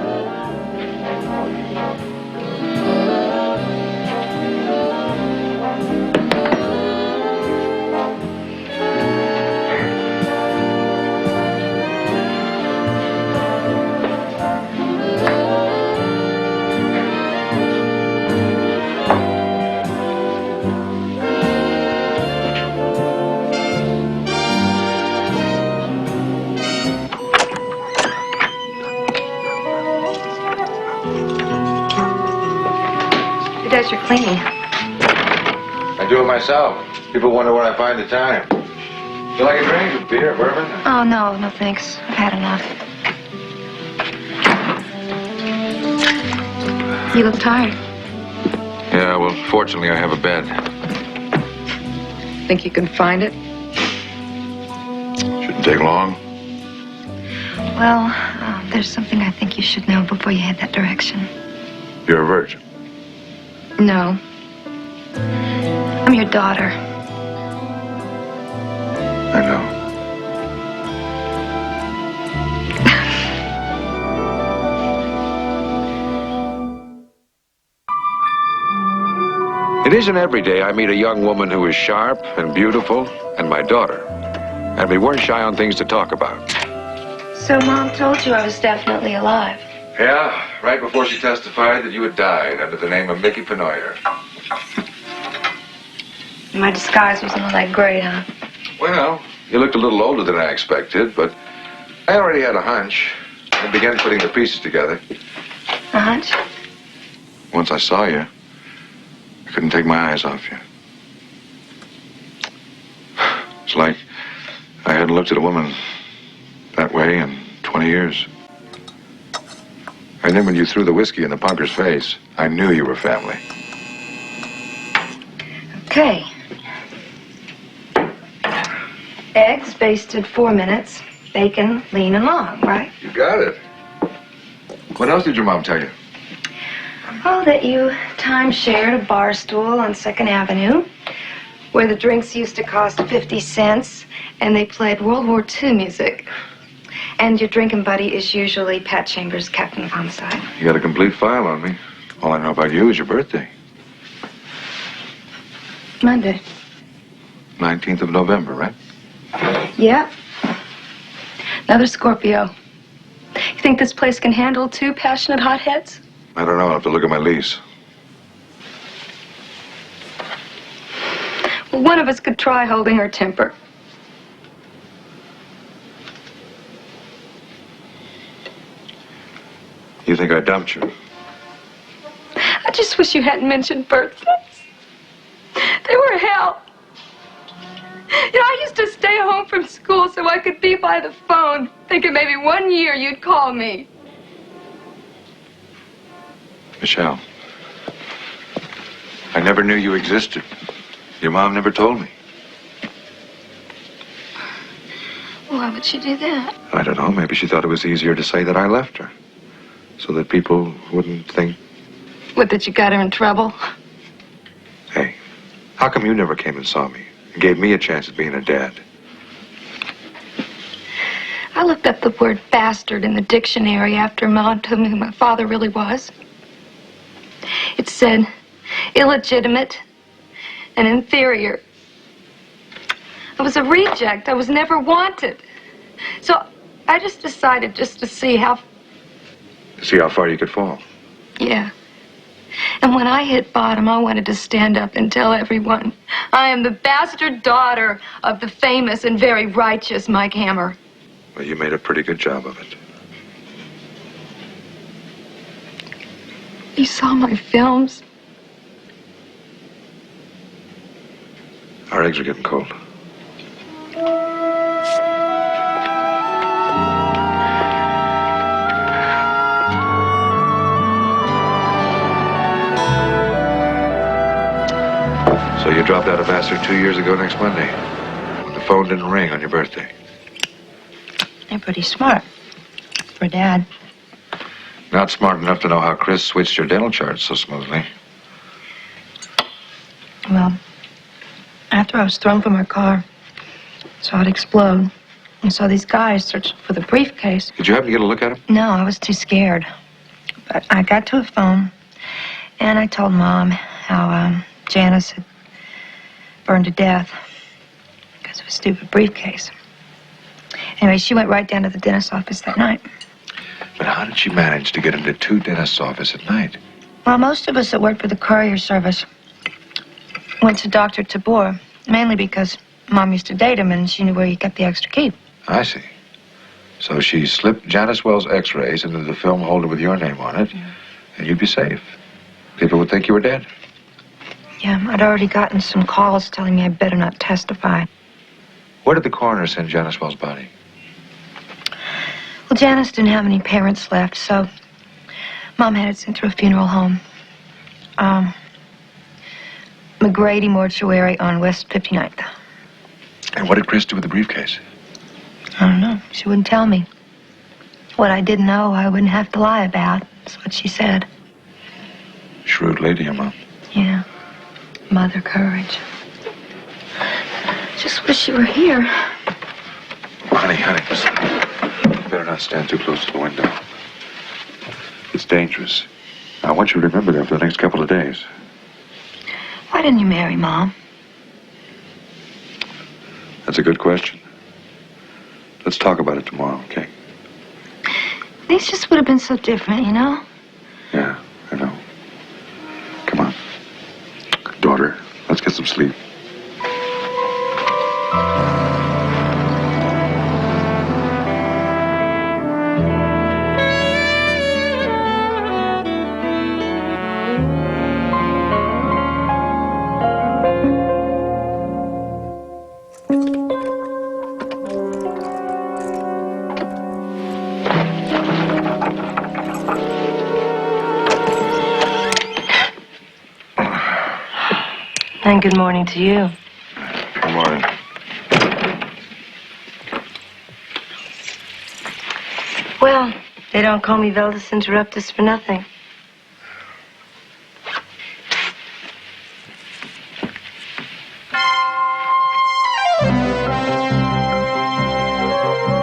Who does your cleaning? I do it myself. People wonder where I find the time. You like a drink? Beer, bourbon? Oh, no, no thanks. I've had enough. You look tired. Yeah, well, fortunately, I have a bed. Think you can find it? Shouldn't take long. Well, there's something I think you should know before you head that direction. You're a virgin. No. I'm your daughter. I know. It isn't every day I meet a young woman who is sharp and beautiful and my daughter. And we weren't shy on things to talk about. So Mom told you I was definitely alive. Yeah, right before she testified that you had died under the name of Mickey Penoyer. My disguise wasn't all that great, huh? Well, you looked a little older than I expected, but I already had a hunch and began putting the pieces together. A hunch? Once I saw you, I couldn't take my eyes off you. It's like I hadn't looked at a woman that way in 20 years. And then when you threw the whiskey in the punker's face, I knew you were family. Okay. Eggs basted 4 minutes. Bacon lean and long, right? You got it. What else did your mom tell you? Oh, that you time-shared a bar stool on 2nd Avenue, where the drinks used to cost 50 cents, and they played World War II music. And your drinking buddy is usually Pat Chambers, captain of homicide. You got a complete file on me. All I know about you is your birthday. Monday. 19th of November, right? Yep. Another Scorpio. You think this place can handle 2 passionate hotheads? I don't know. I'll have to look at my lease. Well, one of us could try holding her temper. You think I dumped you? I just wish you hadn't mentioned birthdays. They were hell. You know, I used to stay home from school so I could be by the phone, thinking maybe one year you'd call me. Michelle, I never knew you existed. Your mom never told me. Why would she do that? I don't know. Maybe she thought it was easier to say that I left her, so that people wouldn't think. What, that you got her in trouble? Hey, how come you never came and saw me and gave me a chance at being a dad? I looked up the word bastard in the dictionary after Mom told me who my father really was. It said illegitimate and inferior. I was a reject. I was never wanted. So I just decided just to see how... See how far you could fall. Yeah. And when I hit bottom, I wanted to stand up and tell everyone I am the bastard daughter of the famous and very righteous Mike Hammer. Well, you made a pretty good job of it. You saw my films. Our eggs are getting cold. So you dropped out of Vassar 2 years ago next Monday, when the phone didn't ring on your birthday. You're pretty smart for Dad. Not smart enough to know how Chris switched your dental charts so smoothly. Well, after I was thrown from her car, saw it explode, and saw these guys searching for the briefcase. Did you happen to get a look at him? No, I was too scared. But I got to a phone, and I told Mom how Janice had burned to death because of a stupid briefcase. Anyway, she went right down to the dentist's office that night. But how did she manage to get into 2 dentists' offices at night? Well, most of us that worked for the courier service went to Dr. Tabor, mainly because Mom used to date him and she knew where he kept the extra key. I see. So she slipped Janice Wells' x-rays into the film holder with your name on it, and you'd be safe. People would think you were dead. Yeah, I'd already gotten some calls telling me I better not testify. Where did the coroner send Janice Wells' body? Well, Janice didn't have any parents left, so Mom had it sent to a funeral home. McGrady Mortuary on West 59th. And what did Chris do with the briefcase? I don't know. She wouldn't tell me. What I didn't know, I wouldn't have to lie about. That's what she said. Shrewd lady, your mom. Yeah. Mother courage. Just wish you were here. Honey, listen. You better not stand too close to the window. It's dangerous. I want you to remember that for the next couple of days. Why Why didn't you marry Mom? That's a good question. Let's talk about it tomorrow, okay? These just would have been so different, you know? Yeah, I know. Come on. Daughter, let's get some sleep. And good morning to you. Good morning. Well, they don't call me Veldis Interruptus for nothing.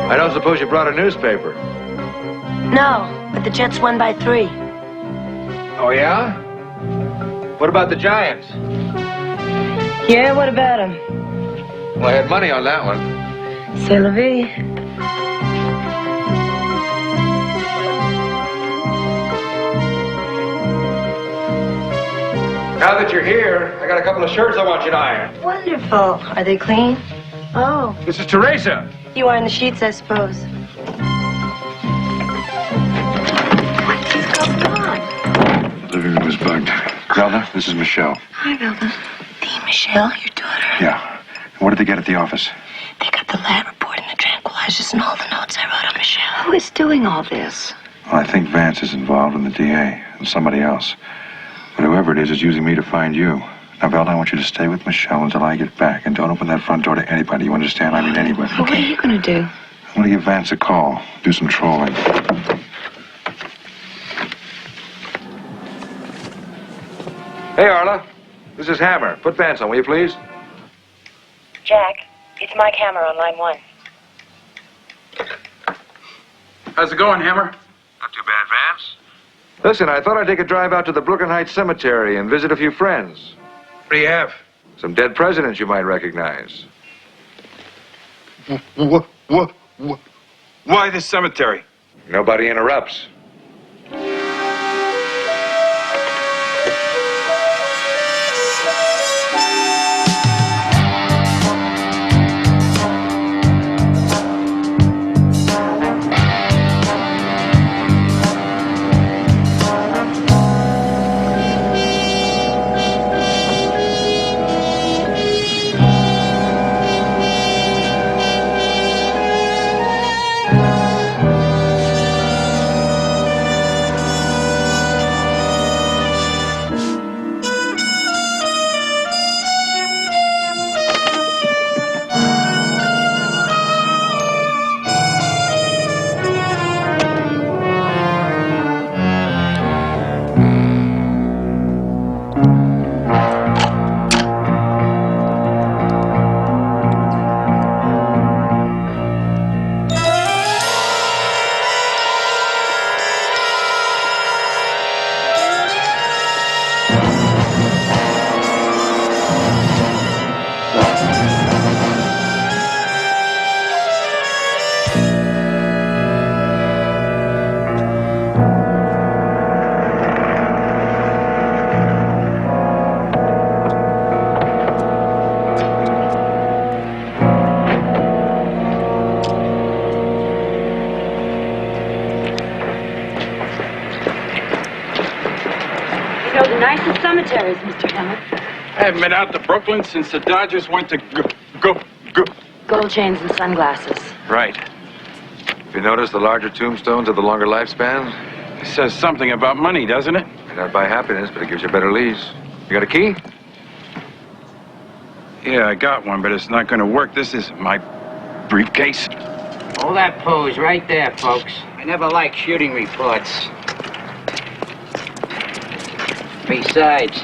I don't suppose you brought a newspaper. No, but the Jets won by 3. Oh, yeah? What about the Giants? Yeah, what about him? Well, I had money on that one. C'est la vie. Now that you're here, I got a couple of shirts I want you to iron. Wonderful. Are they clean? Oh. This is Teresa. You iron the sheets, I suppose. What's going on? The living room is bugged. Velda, this is Michelle. Hi, Velda. The Michelle, your daughter. Yeah. And what did they get at the office? They got the lab report and the tranquilizers and all the notes I wrote on Michelle. Who is doing all this? Well, I think Vance is involved in the DA and somebody else. But whoever it is using me to find you. Now, Velda, I want you to stay with Michelle until I get back. And don't open that front door to anybody. You understand? I mean anybody. Well, what are you going to do? I'm going to give Vance a call. Do some trolling. Hey, Arla. This is Hammer. Put Vance on, will you, please? Jack, it's Mike Hammer on line 1. How's it going, Hammer? Not too bad, Vance. Listen, I thought I'd take a drive out to the Brooklyn Heights Cemetery and visit a few friends. What do you have? Some dead presidents you might recognize. Why this cemetery? Nobody interrupts. Cemeteries, Mr. Hammer. I haven't been out to Brooklyn since the Dodgers went to go. Gold chains and sunglasses. Right. Have you noticed the larger tombstones have the longer lifespans? It says something about money, doesn't it? May not buy happiness, but it gives you better leaves. You got a key? Yeah, I got one, but it's not going to work. This is my briefcase. Hold that pose right there, folks. I never like shooting reports. Besides,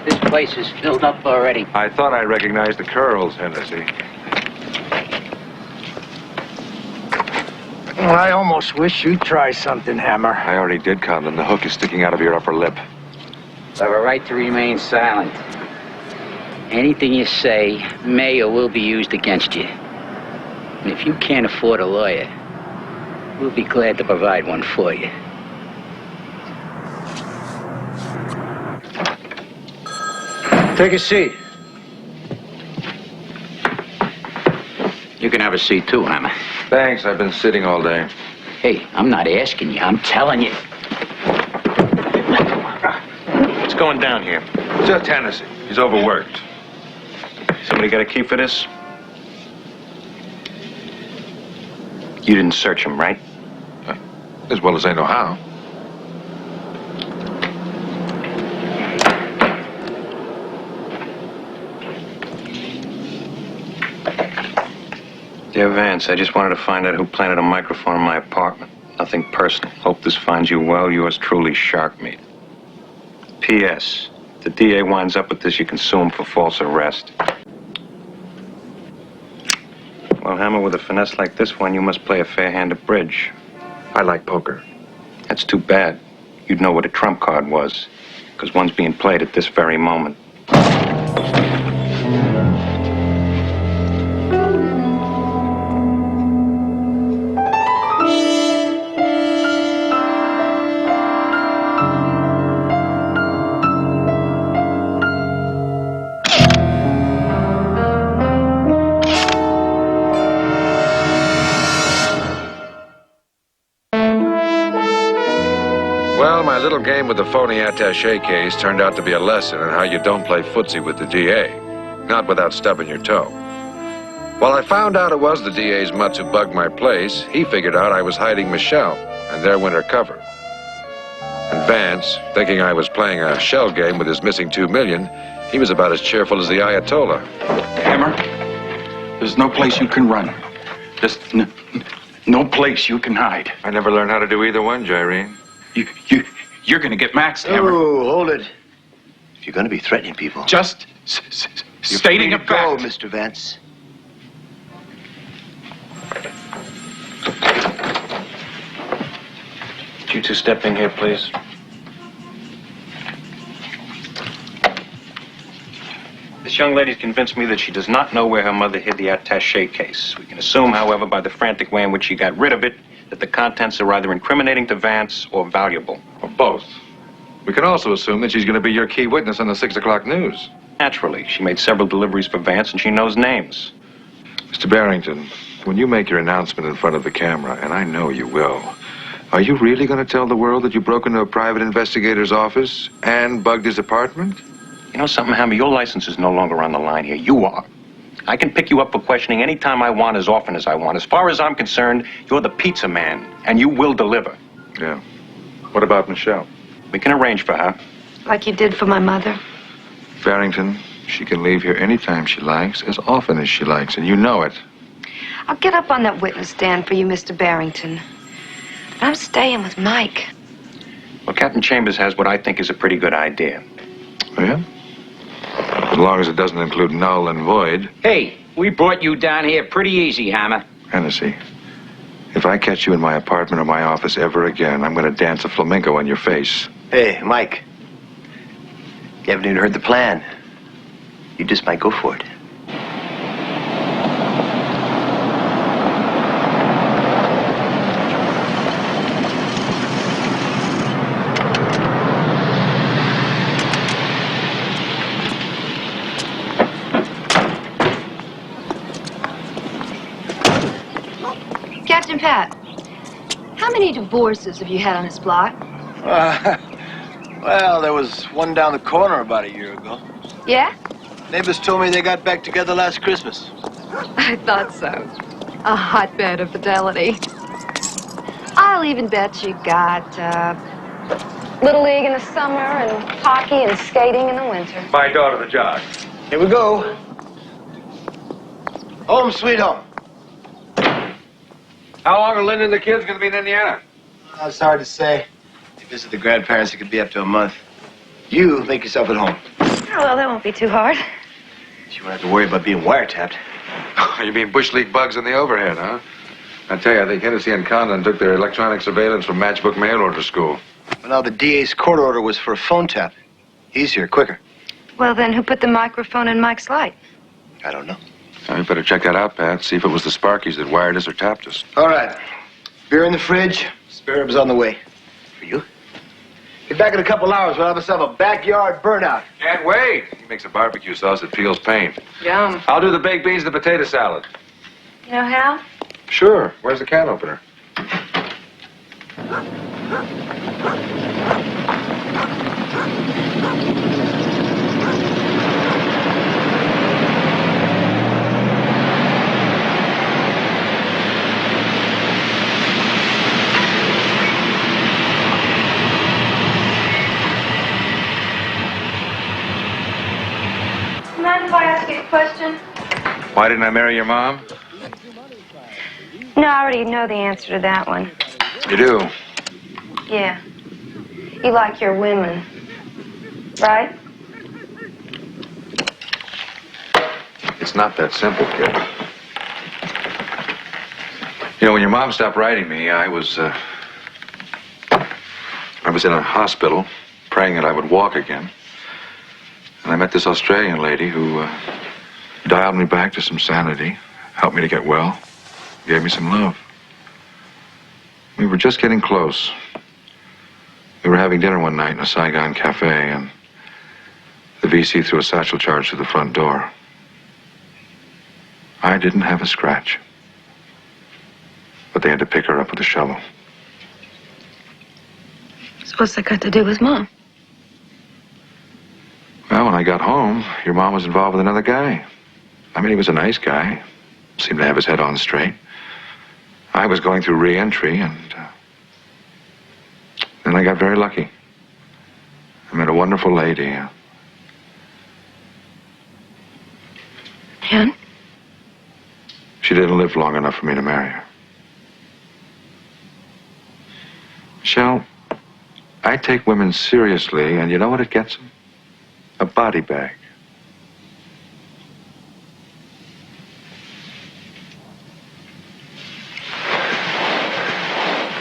this place is filled up already. I thought I recognized the curls, Hennessy. Well, I almost wish you'd try something, Hammer. I already did, Conlon. The hook is sticking out of your upper lip. I have a right to remain silent. Anything you say may or will be used against you. And if you can't afford a lawyer, we'll be glad to provide one for you. Take a seat. You can have a seat too, Hammer. Thanks, I've been sitting all day. Hey, I'm not asking you, I'm telling you. What's going down here? Just Hennessy. He's overworked. Somebody got a key for this? You didn't search him, right? As well as I know how. Dear Vance, I just wanted to find out who planted a microphone in my apartment. Nothing personal. Hope this finds you well. Yours truly, Shark Meat. P.S. If the DA winds up with this, you can sue him for false arrest. Well, Hammer, with a finesse like this one, you must play a fair hand of bridge. I like poker. That's too bad. You'd know what a trump card was, because one's being played at this very moment. Well, my little game with the phony attaché case turned out to be a lesson in how you don't play footsie with the DA. Not without stubbing your toe. While I found out it was the DA's mutts who bugged my place, he figured out I was hiding Michelle, and there went her cover. And Vance, thinking I was playing a shell game with his missing $2 million, he was about as cheerful as the Ayatollah. Hammer, there's no place you can run. There's no place you can hide. I never learned how to do either one, Jaireen. You're gonna get maxed, Hammer. Oh, hold it. If you're gonna be threatening people... Just stating a fact. Go, Mr. Vance. Could you two step in here, please? This young lady's convinced me that she does not know where her mother hid the attaché case. We can assume, however, by the frantic way in which she got rid of it, that the contents are either incriminating to Vance or valuable. Or both. We can also assume that she's going to be your key witness on the 6 o'clock news. Naturally. She made several deliveries for Vance, and she knows names. Mr. Barrington, when you make your announcement in front of the camera, and I know you will, are you really going to tell the world that you broke into a private investigator's office and bugged his apartment? You know something, Hammer? Your license is no longer on the line here. You are. I can pick you up for questioning anytime I want, as often as I want. As far as I'm concerned, you're the pizza man, and you will deliver. Yeah. What about Michelle? We can arrange for her. Like you did for my mother? Barrington, she can leave here anytime she likes, as often as she likes, and you know it. I'll get up on that witness stand for you, Mr. Barrington. But I'm staying with Mike. Well, Captain Chambers has what I think is a pretty good idea. Oh, yeah? As long as it doesn't include null and void. Hey, we brought you down here pretty easy, Hammer. Hennessy, if I catch you in my apartment or my office ever again, I'm going to dance a flamenco on your face. Hey, Mike. You haven't even heard the plan. You just might go for it. Captain Pat, how many divorces have you had on this block? Well, there was one down the corner about a year ago. Yeah? Neighbors told me they got back together last Christmas. I thought so. A hotbed of fidelity. I'll even bet you got Little League in the summer and hockey and skating in the winter. My daughter, the jog. Here we go. Home sweet home. How long are Linda and the kids going to be in Indiana? It's hard to say. If you visit the grandparents, it could be up to a month. You make yourself at home. Oh, well, that won't be too hard. You won't have to worry about being wiretapped. You mean Bush League bugs in the overhead, huh? I tell you, I think Hennessy and Condon took their electronic surveillance from matchbook mail order school. Well, now, the DA's court order was for a phone tap. Easier, quicker. Well, then who put the microphone in Mike's light? I don't know. Now, you better check that out, Pat. See if it was the Sparkies that wired us or tapped us. All right. Beer in the fridge. Spare ribs on the way. For you? Get back in a couple hours. We'll have us have a backyard burnout. Can't wait. He makes a barbecue sauce that peels paint. Yum. I'll do the baked beans and the potato salad. You know how? Sure. Where's the can opener? Mind if I ask you a question? Why didn't I marry your mom? No, I already know the answer to that one. You do. Yeah. You like your women, right? It's not that simple, kid. You know, when your mom stopped writing me, I was in a hospital praying that I would walk again. And I met this Australian lady who dialed me back to some sanity, helped me to get well, gave me some love. We were just getting close. We were having dinner one night in a Saigon cafe, and the VC threw a satchel charge through the front door. I didn't have a scratch, but they had to pick her up with a shovel. So what's that got to do with Mom? Well, when I got home, your mom was involved with another guy. I mean, he was a nice guy. Seemed to have his head on straight. I was going through re-entry, and then I got very lucky. I met a wonderful lady. And? She didn't live long enough for me to marry her. Michelle, I take women seriously, and you know what it gets them? A body bag.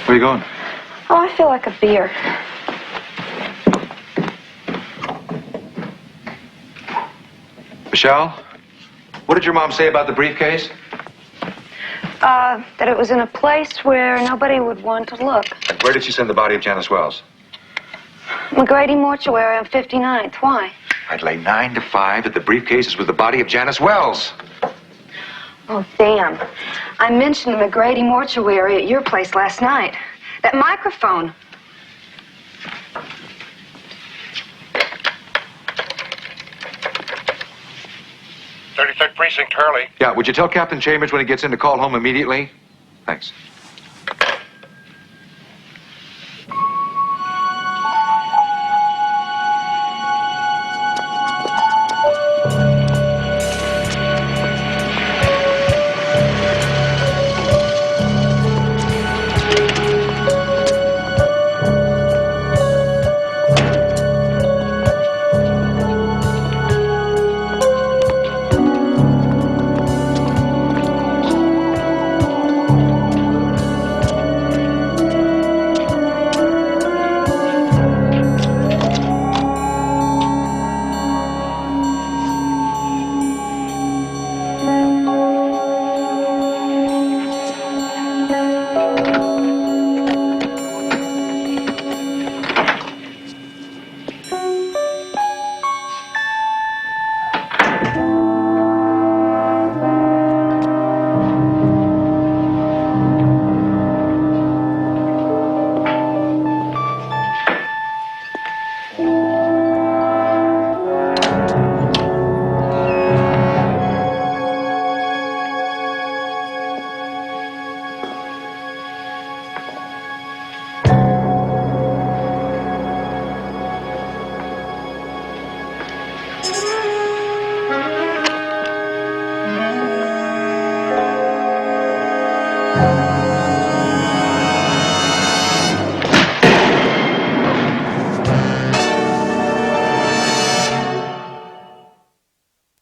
Where are you going? Oh, I feel like a beer. Michelle, what did your mom say about the briefcase? That it was in a place where nobody would want to look. And where did she send the body of Janice Wells? McGrady Mortuary on 59th. Why? I'd lay 9 to 5 that the briefcase is with the body of Janice Wells. Oh, damn. I mentioned the McGrady Mortuary at your place last night. That microphone. Third Precinct, Hurley. Yeah, would you tell Captain Chambers when he gets in to call home immediately? Thanks.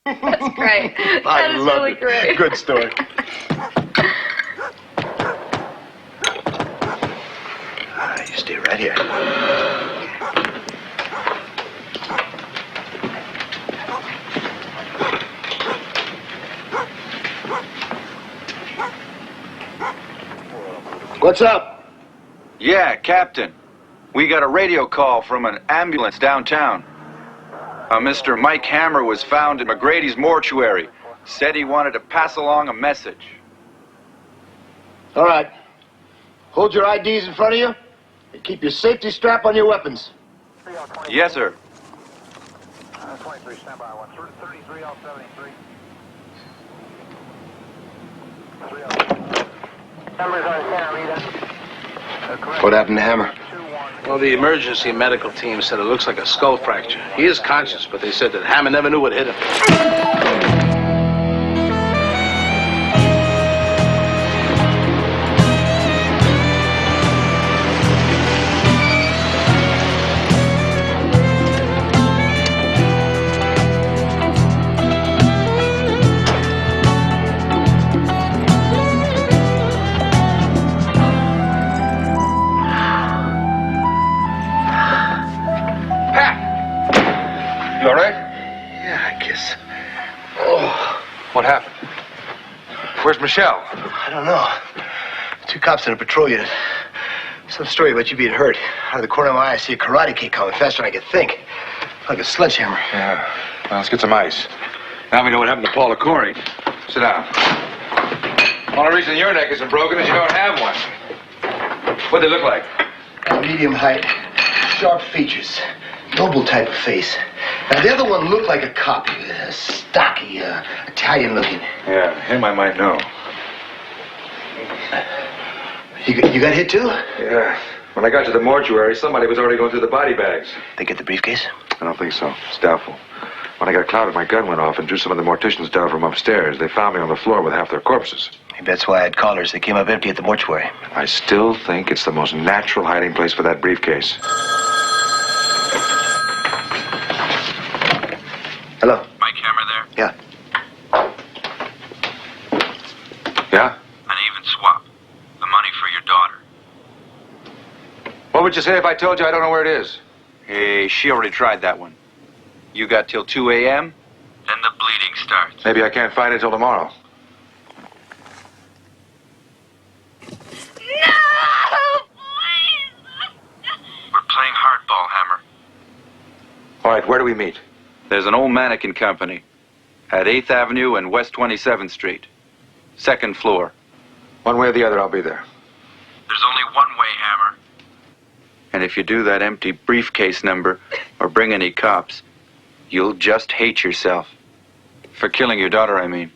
That's great. I love really it. great. Good story. You stay right here. What's up? Yeah, Captain. We got a radio call from an ambulance downtown. Mr. Mike Hammer was found in McGrady's mortuary. Said he wanted to pass along a message. All right. Hold your IDs in front of you and keep your safety strap on your weapons. Yes, sir. 23, stand by. 33 off 73. Numbers on center, read What happened to Hammer? Well, the emergency medical team said it looks like a skull fracture. He is conscious, but they said that Hammer never knew what hit him. You all right? Yeah, I guess. What happened? Where's Michelle? I don't know. 2 cops in a patrol unit. Some story about you being hurt. Out of the corner of my eye, I see a karate kick coming faster than I could think. Like a sledgehammer. Yeah. Well, let's get some ice. Now we know what happened to Paula Corey. Sit down. Only reason your neck isn't broken is you don't have one. What'd they look like? Medium height, sharp features, noble type of face. Now, the other one looked like a cop. Stocky, Italian looking. Yeah, him I might know. You got hit too? Yeah. When I got to the mortuary, somebody was already going through the body bags. They get the briefcase? I don't think so. It's doubtful. When I got clouded, my gun went off and drew some of the morticians down from upstairs. They found me on the floor with half their corpses. Maybe that's why I had callers. They came up empty at the mortuary. I still think it's the most natural hiding place for that briefcase. Hello? Mike Hammer there? Yeah. Yeah? An even swap. The money for your daughter. What would you say if I told you I don't know where it is? Hey, she already tried that one. You got till 2 a.m.? Then the bleeding starts. Maybe I can't find it till tomorrow. We're playing hardball, Hammer. All right, where do we meet? There's an old mannequin company at 8th Avenue and West 27th Street. 2nd floor. One way or the other, I'll be there. There's only one way, Hammer. And if you do that empty briefcase number or bring any cops, you'll just hate yourself. For killing your daughter, I mean.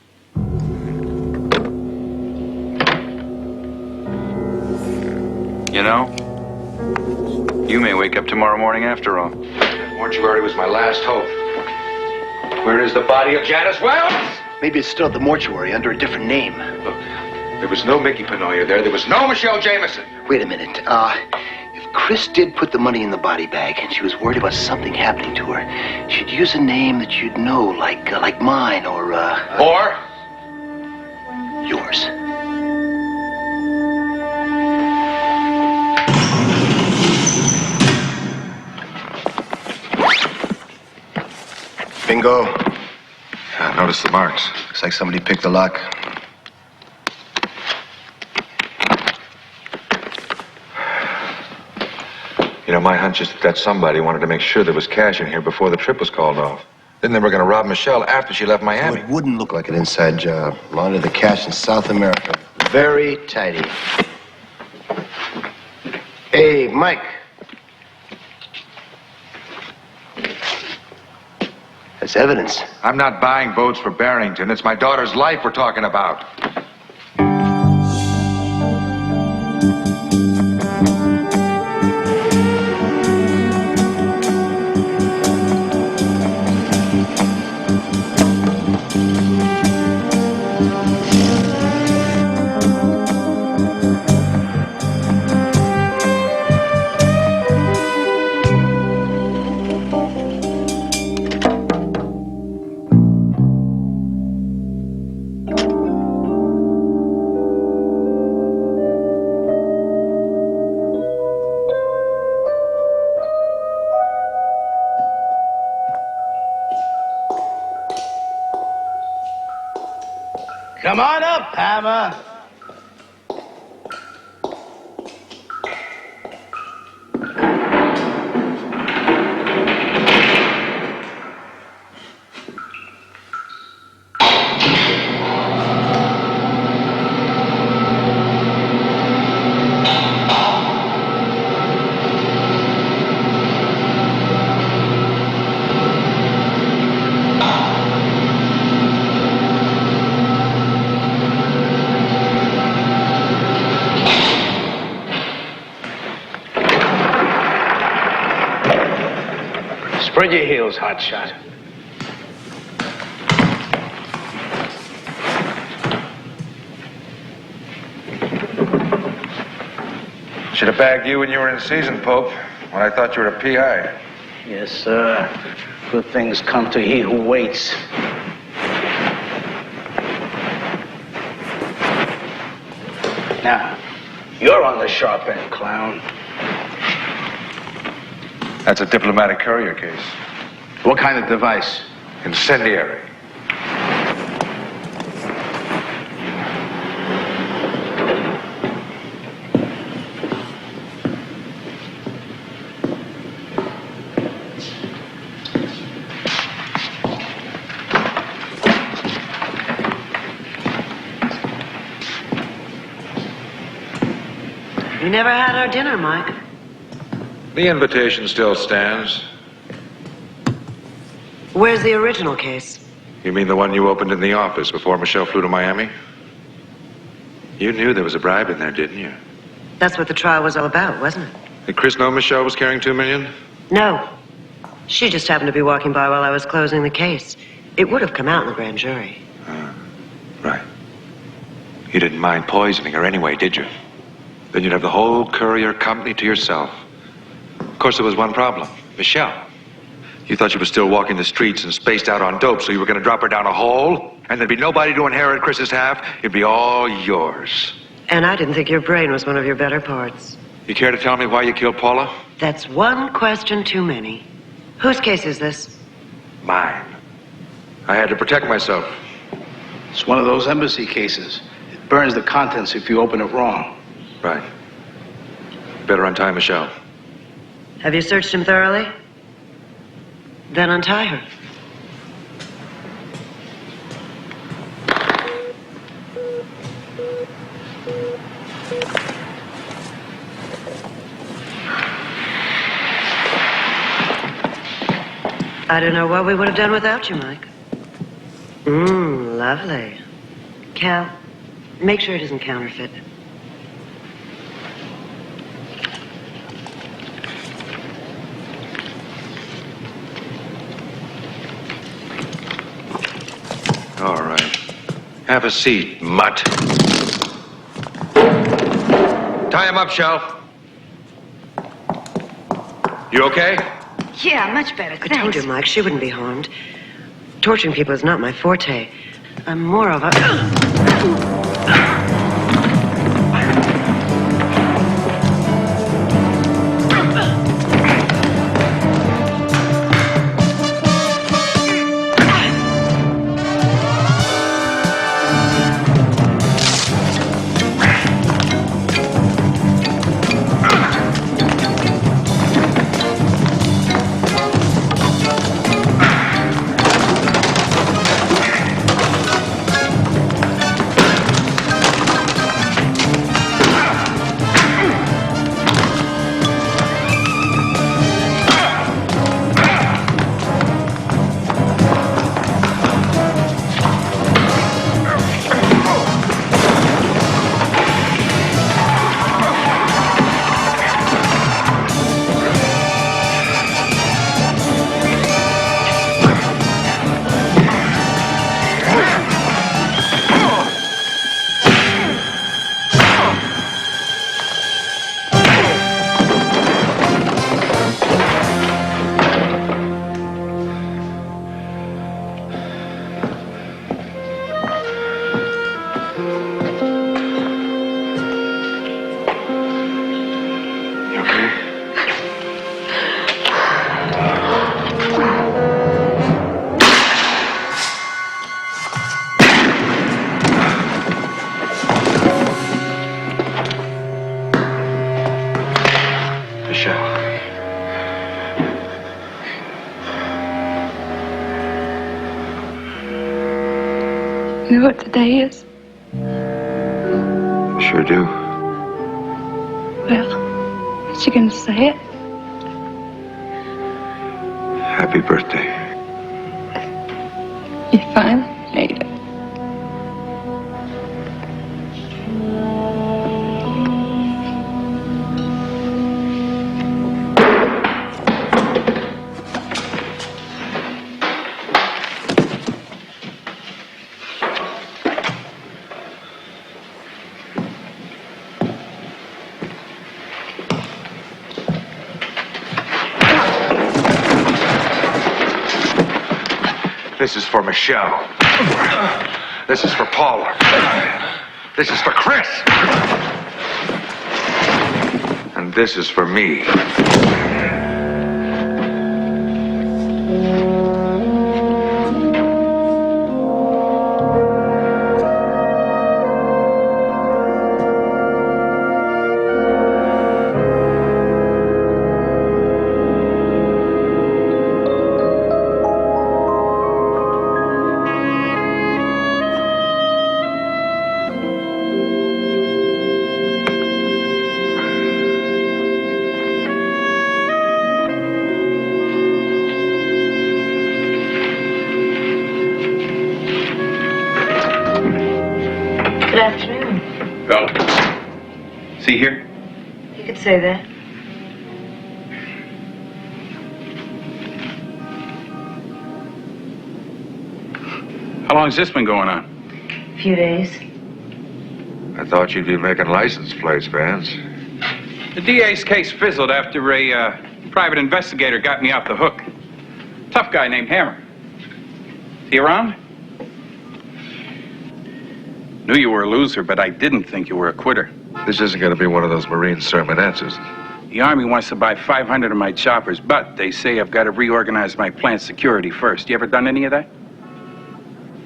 You know, you may wake up tomorrow morning after all. That mortuary was my last hope. Where is the body of Janice Wells? Maybe it's still at the mortuary under a different name. Look, there was no Mickey Panoia there. There was no Michelle Jameson. Wait a minute. If Chris did put the money in the body bag and she was worried about something happening to her, she'd use a name that you'd know, like mine or... Or? Yours. Bingo. Yeah, notice the marks. Looks like somebody picked the lock. You know, my hunch is that somebody wanted to make sure there was cash in here before the trip was called off. Then they were going to rob Michelle after she left Miami. It wouldn't look like an inside job. Laundered the cash in South America. Very tidy. Hey, Mike. That's evidence. I'm not buying boats for Barrington. It's my daughter's life we're talking about. Come on up, Hammer. Spread your heels, hotshot. Should have bagged you when you were in season, Pope, when I thought you were a PI. Yes, sir. Good things come to he who waits. Now, you're on the sharp end, clown. That's a diplomatic courier case. What kind of device? Incendiary. We never had our dinner, Mike. The invitation still stands. Where's the original case? You mean the one you opened in the office before Michelle flew to Miami? You knew there was a bribe in there, didn't you? That's what the trial was all about, wasn't it? Did Chris know Michelle was carrying $2 million? No. She just happened to be walking by while I was closing the case. It would have come out in the grand jury. Right. You didn't mind poisoning her anyway, did you? Then you'd have the whole courier company to yourself. Of course, there was one problem. Michelle. You thought she was still walking the streets and spaced out on dope, so you were going to drop her down a hole, and there'd be nobody to inherit Chris's half. It'd be all yours. And I didn't think your brain was one of your better parts. You care to tell me why you killed Paula? That's one question too many. Whose case is this? Mine. I had to protect myself. It's one of those embassy cases. It burns the contents if you open it wrong. Right. Better untie Michelle. Have you searched him thoroughly? Then untie her. I don't know what we would have done without you, Mike. Lovely. Cal, make sure it isn't counterfeit. All right. Have a seat, mutt. Tie him up, Shell. You okay? Yeah, much better, I told you, Mike, she wouldn't be harmed. Torturing people is not my forte. I'm more of a... You know what today is? Sure do. Well, aren't you gonna say it? Happy birthday. You finally made it. This is for Michelle. This is for Paula. This is for Chris. And this is for me. Good afternoon. Phillips. See here? You could say that. How long's this been going on? A few days. I thought you'd be making license plates, Vance. The DA's case fizzled after a private investigator got me off the hook. Tough guy named Hammer. Is he around? Knew you were a loser, but I didn't think you were a quitter. This isn't going to be one of those Marine sermonettes, is it? The Army wants to buy 500 of my choppers, but they say I've got to reorganize my plant security first. You ever done any of that?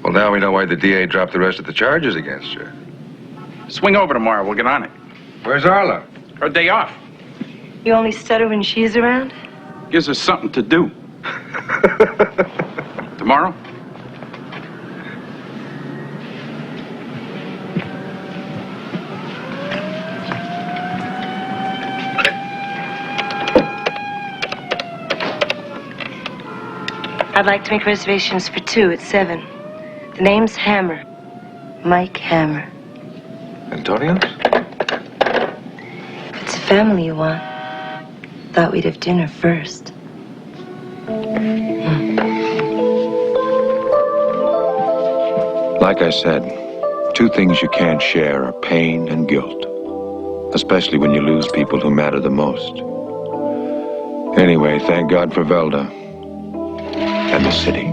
Well, now we know why the DA dropped the rest of the charges against you. Swing over tomorrow. We'll get on it. Where's Arla? Her day off. You only stutter when she's around? Gives us something to do. Tomorrow? I'd like to make reservations for 2 at 7. The name's Hammer. Mike Hammer. Antonio? If it's a family you want, thought we'd have dinner first. Like I said, 2 things you can't share are pain and guilt. Especially when you lose people who matter the most. Anyway, thank God for Velda. And the city.